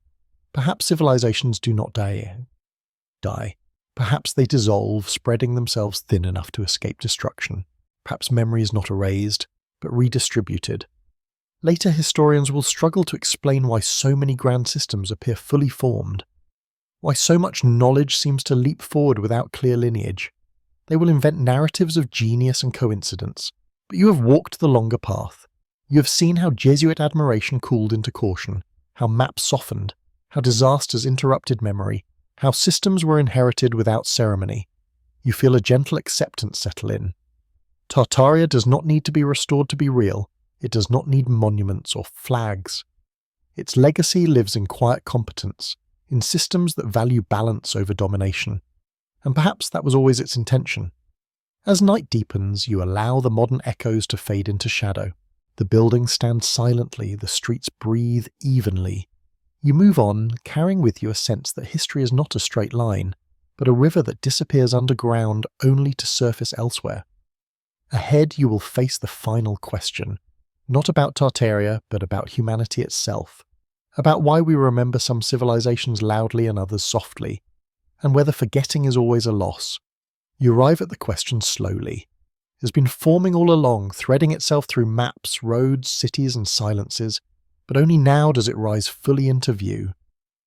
Perhaps civilizations do not die. Perhaps they dissolve, spreading themselves thin enough to escape destruction. Perhaps memory is not erased, but redistributed. Later historians will struggle to explain why so many grand systems appear fully formed, why so much knowledge seems to leap forward without clear lineage. They will invent narratives of genius and coincidence, but you have walked the longer path. You have seen how Jesuit admiration cooled into caution, how maps softened, how disasters interrupted memory, how systems were inherited without ceremony. You feel a gentle acceptance settle in. Tartaria does not need to be restored to be real. It does not need monuments or flags. Its legacy lives in quiet competence, in systems that value balance over domination. And perhaps that was always its intention. As night deepens, you allow the modern echoes to fade into shadow. The buildings stand silently, the streets breathe evenly. You move on, carrying with you a sense that history is not a straight line, but a river that disappears underground only to surface elsewhere. Ahead you will face the final question, not about Tartaria, but about humanity itself, about why we remember some civilizations loudly and others softly, and whether forgetting is always a loss. You arrive at the question slowly. It has been forming all along, threading itself through maps, roads, cities, and silences, but only now does it rise fully into view.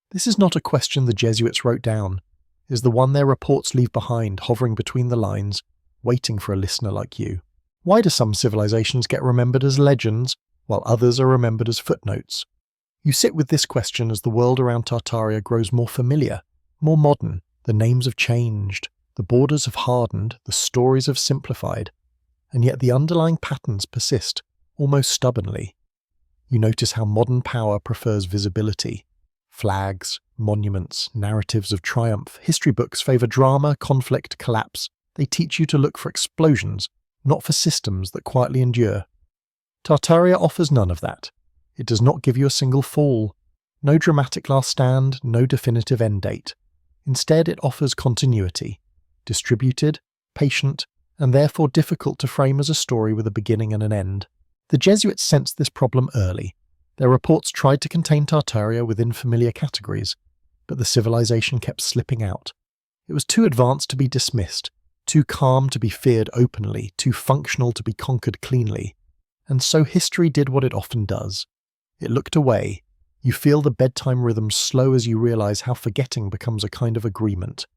This is not a question the Jesuits wrote down. It is the one their reports leave behind, hovering between the lines, waiting for a listener like you. Why do some civilizations get remembered as legends, while others are remembered as footnotes? You sit with this question as the world around Tartaria grows more familiar, more modern. The names have changed, the borders have hardened, the stories have simplified, and yet the underlying patterns persist, almost stubbornly. You notice how modern power prefers visibility. Flags, monuments, narratives of triumph. History books favour drama, conflict, collapse. They teach you to look for explosions, not for systems that quietly endure. Tartaria offers none of that. It does not give you a single fall. No dramatic last stand, no definitive end date. Instead, it offers continuity. Distributed, patient, and therefore difficult to frame as a story with a beginning and an end. The Jesuits sensed this problem early. Their reports tried to contain Tartaria within familiar categories, but the civilization kept slipping out. It was too advanced to be dismissed, too calm to be feared openly, too functional to be conquered cleanly. And so history did what it often does. It looked away. You feel the bedtime rhythm slow as you realize how forgetting becomes a kind of agreement.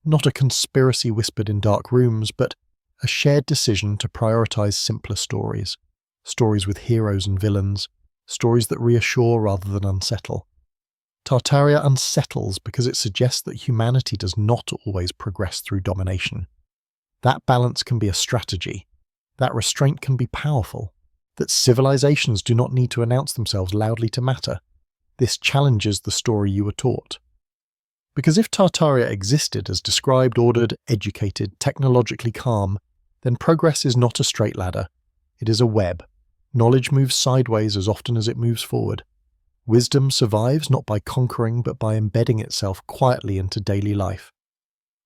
Not a conspiracy whispered in dark rooms, but a shared decision to prioritize simpler stories. Stories with heroes and villains. Stories that reassure rather than unsettle. Tartaria unsettles because it suggests that humanity does not always progress through domination. That balance can be a strategy. That restraint can be powerful. That civilizations do not need to announce themselves loudly to matter. This challenges the story you were taught. Because if Tartaria existed as described, ordered, educated, technologically calm, then progress is not a straight ladder. It is a web. Knowledge moves sideways as often as it moves forward. Wisdom survives not by conquering but by embedding itself quietly into daily life.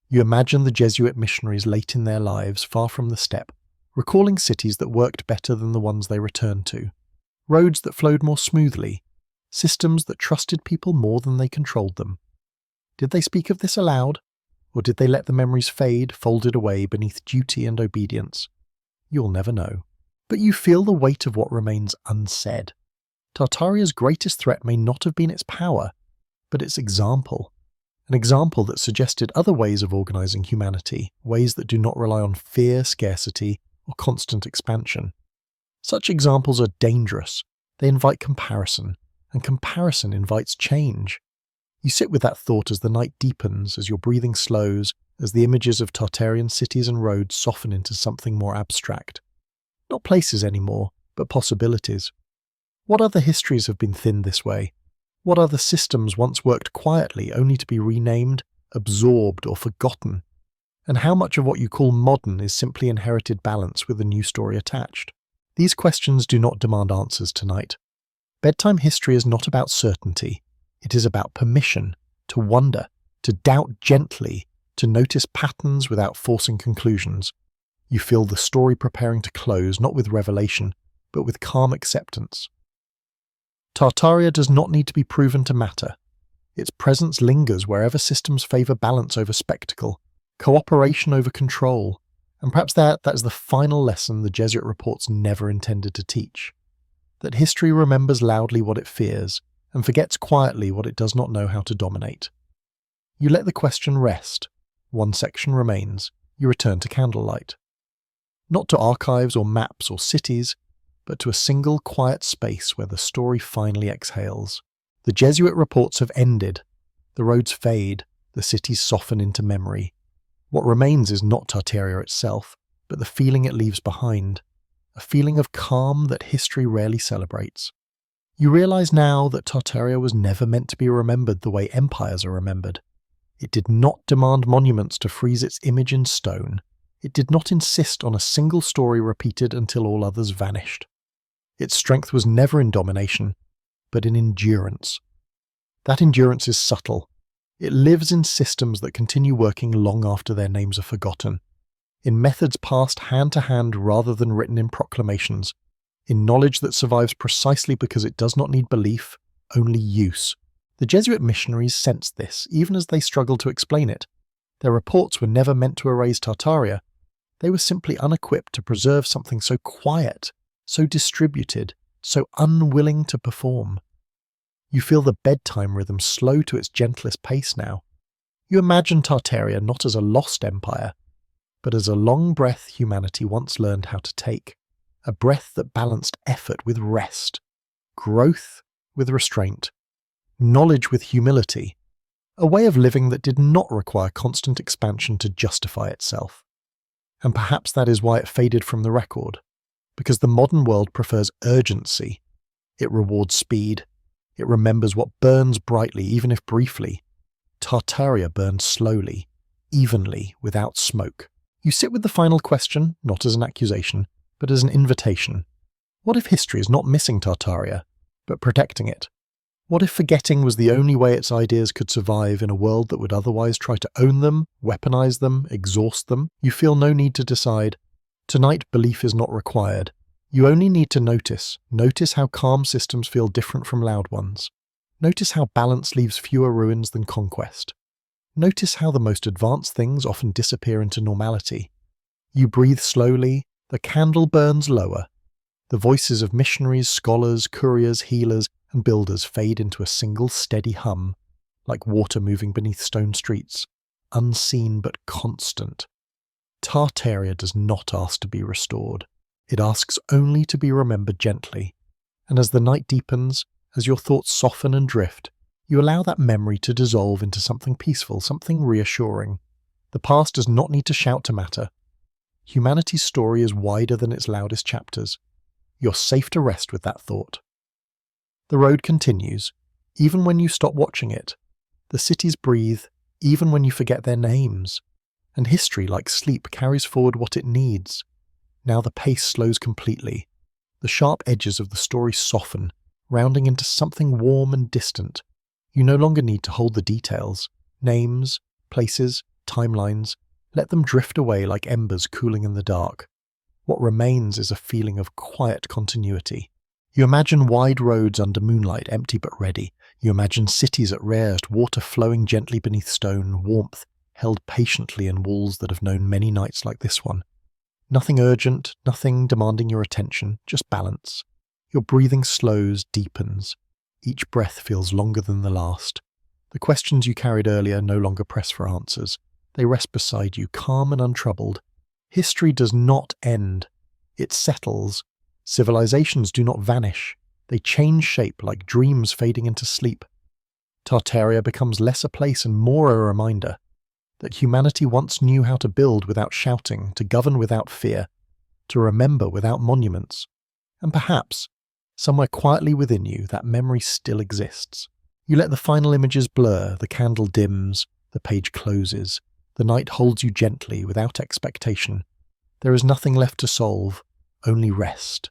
You imagine the Jesuit missionaries late in their lives, far from the steppe, recalling cities that worked better than the ones they returned to, roads that flowed more smoothly, systems that trusted people more than they controlled them. Did they speak of this aloud, or did they let the memories fade, folded away beneath duty and obedience? You'll never know. But you feel the weight of what remains unsaid. Tartaria's greatest threat may not have been its power, but its example. An example that suggested other ways of organizing humanity, ways that do not rely on fear, scarcity, or constant expansion. Such examples are dangerous. They invite comparison, and comparison invites change. You sit with that thought as the night deepens, as your breathing slows, as the images of Tartarian cities and roads soften into something more abstract. Not places anymore, but possibilities. What other histories have been thinned this way? What other systems once worked quietly only to be renamed, absorbed, or forgotten? And how much of what you call modern is simply inherited balance with a new story attached? These questions do not demand answers tonight. Bedtime history is not about certainty. It is about permission, to wonder, to doubt gently, to notice patterns without forcing conclusions. You feel the story preparing to close, not with revelation, but with calm acceptance. Tartaria does not need to be proven to matter. Its presence lingers wherever systems favour balance over spectacle, cooperation over control, and perhaps that is the final lesson the Jesuit reports never intended to teach. That history remembers loudly what it fears, and forgets quietly what it does not know how to dominate. You let the question rest. One section remains. You return to candlelight. Not to archives or maps or cities, but to a single quiet space where the story finally exhales. The Jesuit reports have ended. The roads fade. The cities soften into memory. What remains is not Tartaria itself, but the feeling it leaves behind. A feeling of calm that history rarely celebrates. You realize now that Tartaria was never meant to be remembered the way empires are remembered. It did not demand monuments to freeze its image in stone. It did not insist on a single story repeated until all others vanished. Its strength was never in domination, but in endurance. That endurance is subtle. It lives in systems that continue working long after their names are forgotten, in methods passed hand to hand rather than written in proclamations, in knowledge that survives precisely because it does not need belief, only use. The Jesuit missionaries sensed this, even as they struggled to explain it. Their reports were never meant to erase Tartaria. They were simply unequipped to preserve something so quiet, so distributed, so unwilling to perform. You feel the bedtime rhythm slow to its gentlest pace now. You imagine Tartaria not as a lost empire, but as a long breath humanity once learned how to take. A breath that balanced effort with rest, growth with restraint, knowledge with humility, a way of living that did not require constant expansion to justify itself. And perhaps that is why it faded from the record, because the modern world prefers urgency. It rewards speed. It remembers what burns brightly, even if briefly. Tartaria burned slowly, evenly, without smoke. You sit with the final question, not as an accusation, but as an invitation. What if history is not missing Tartaria, but protecting it? What if forgetting was the only way its ideas could survive in a world that would otherwise try to own them, weaponize them, exhaust them? You feel no need to decide. Tonight, belief is not required. You only need to notice. Notice how calm systems feel different from loud ones. Notice how balance leaves fewer ruins than conquest. Notice how the most advanced things often disappear into normality. You breathe slowly, the candle burns lower. The voices of missionaries, scholars, couriers, healers, and builders fade into a single steady hum, like water moving beneath stone streets, unseen but constant. Tartaria does not ask to be restored. It asks only to be remembered gently. And as the night deepens, as your thoughts soften and drift, you allow that memory to dissolve into something peaceful, something reassuring. The past does not need to shout to matter. Humanity's story is wider than its loudest chapters. You're safe to rest with that thought. The road continues, even when you stop watching it. The cities breathe, even when you forget their names. And history, like sleep, carries forward what it needs. Now the pace slows completely. The sharp edges of the story soften, rounding into something warm and distant. You no longer need to hold the details. Names, places, timelines. Let them drift away like embers cooling in the dark. What remains is a feeling of quiet continuity. You imagine wide roads under moonlight, empty but ready. You imagine cities at rest, water flowing gently beneath stone, warmth held patiently in walls that have known many nights like this one. Nothing urgent, nothing demanding your attention, just balance. Your breathing slows, deepens. Each breath feels longer than the last. The questions you carried earlier no longer press for answers. They rest beside you, calm and untroubled. History does not end. It settles. Civilizations do not vanish. They change shape like dreams fading into sleep. Tartaria becomes less a place and more a reminder that humanity once knew how to build without shouting, to govern without fear, to remember without monuments. And perhaps, somewhere quietly within you, that memory still exists. You let the final images blur, the candle dims, the page closes. The night holds you gently, without expectation. There is nothing left to solve, only rest.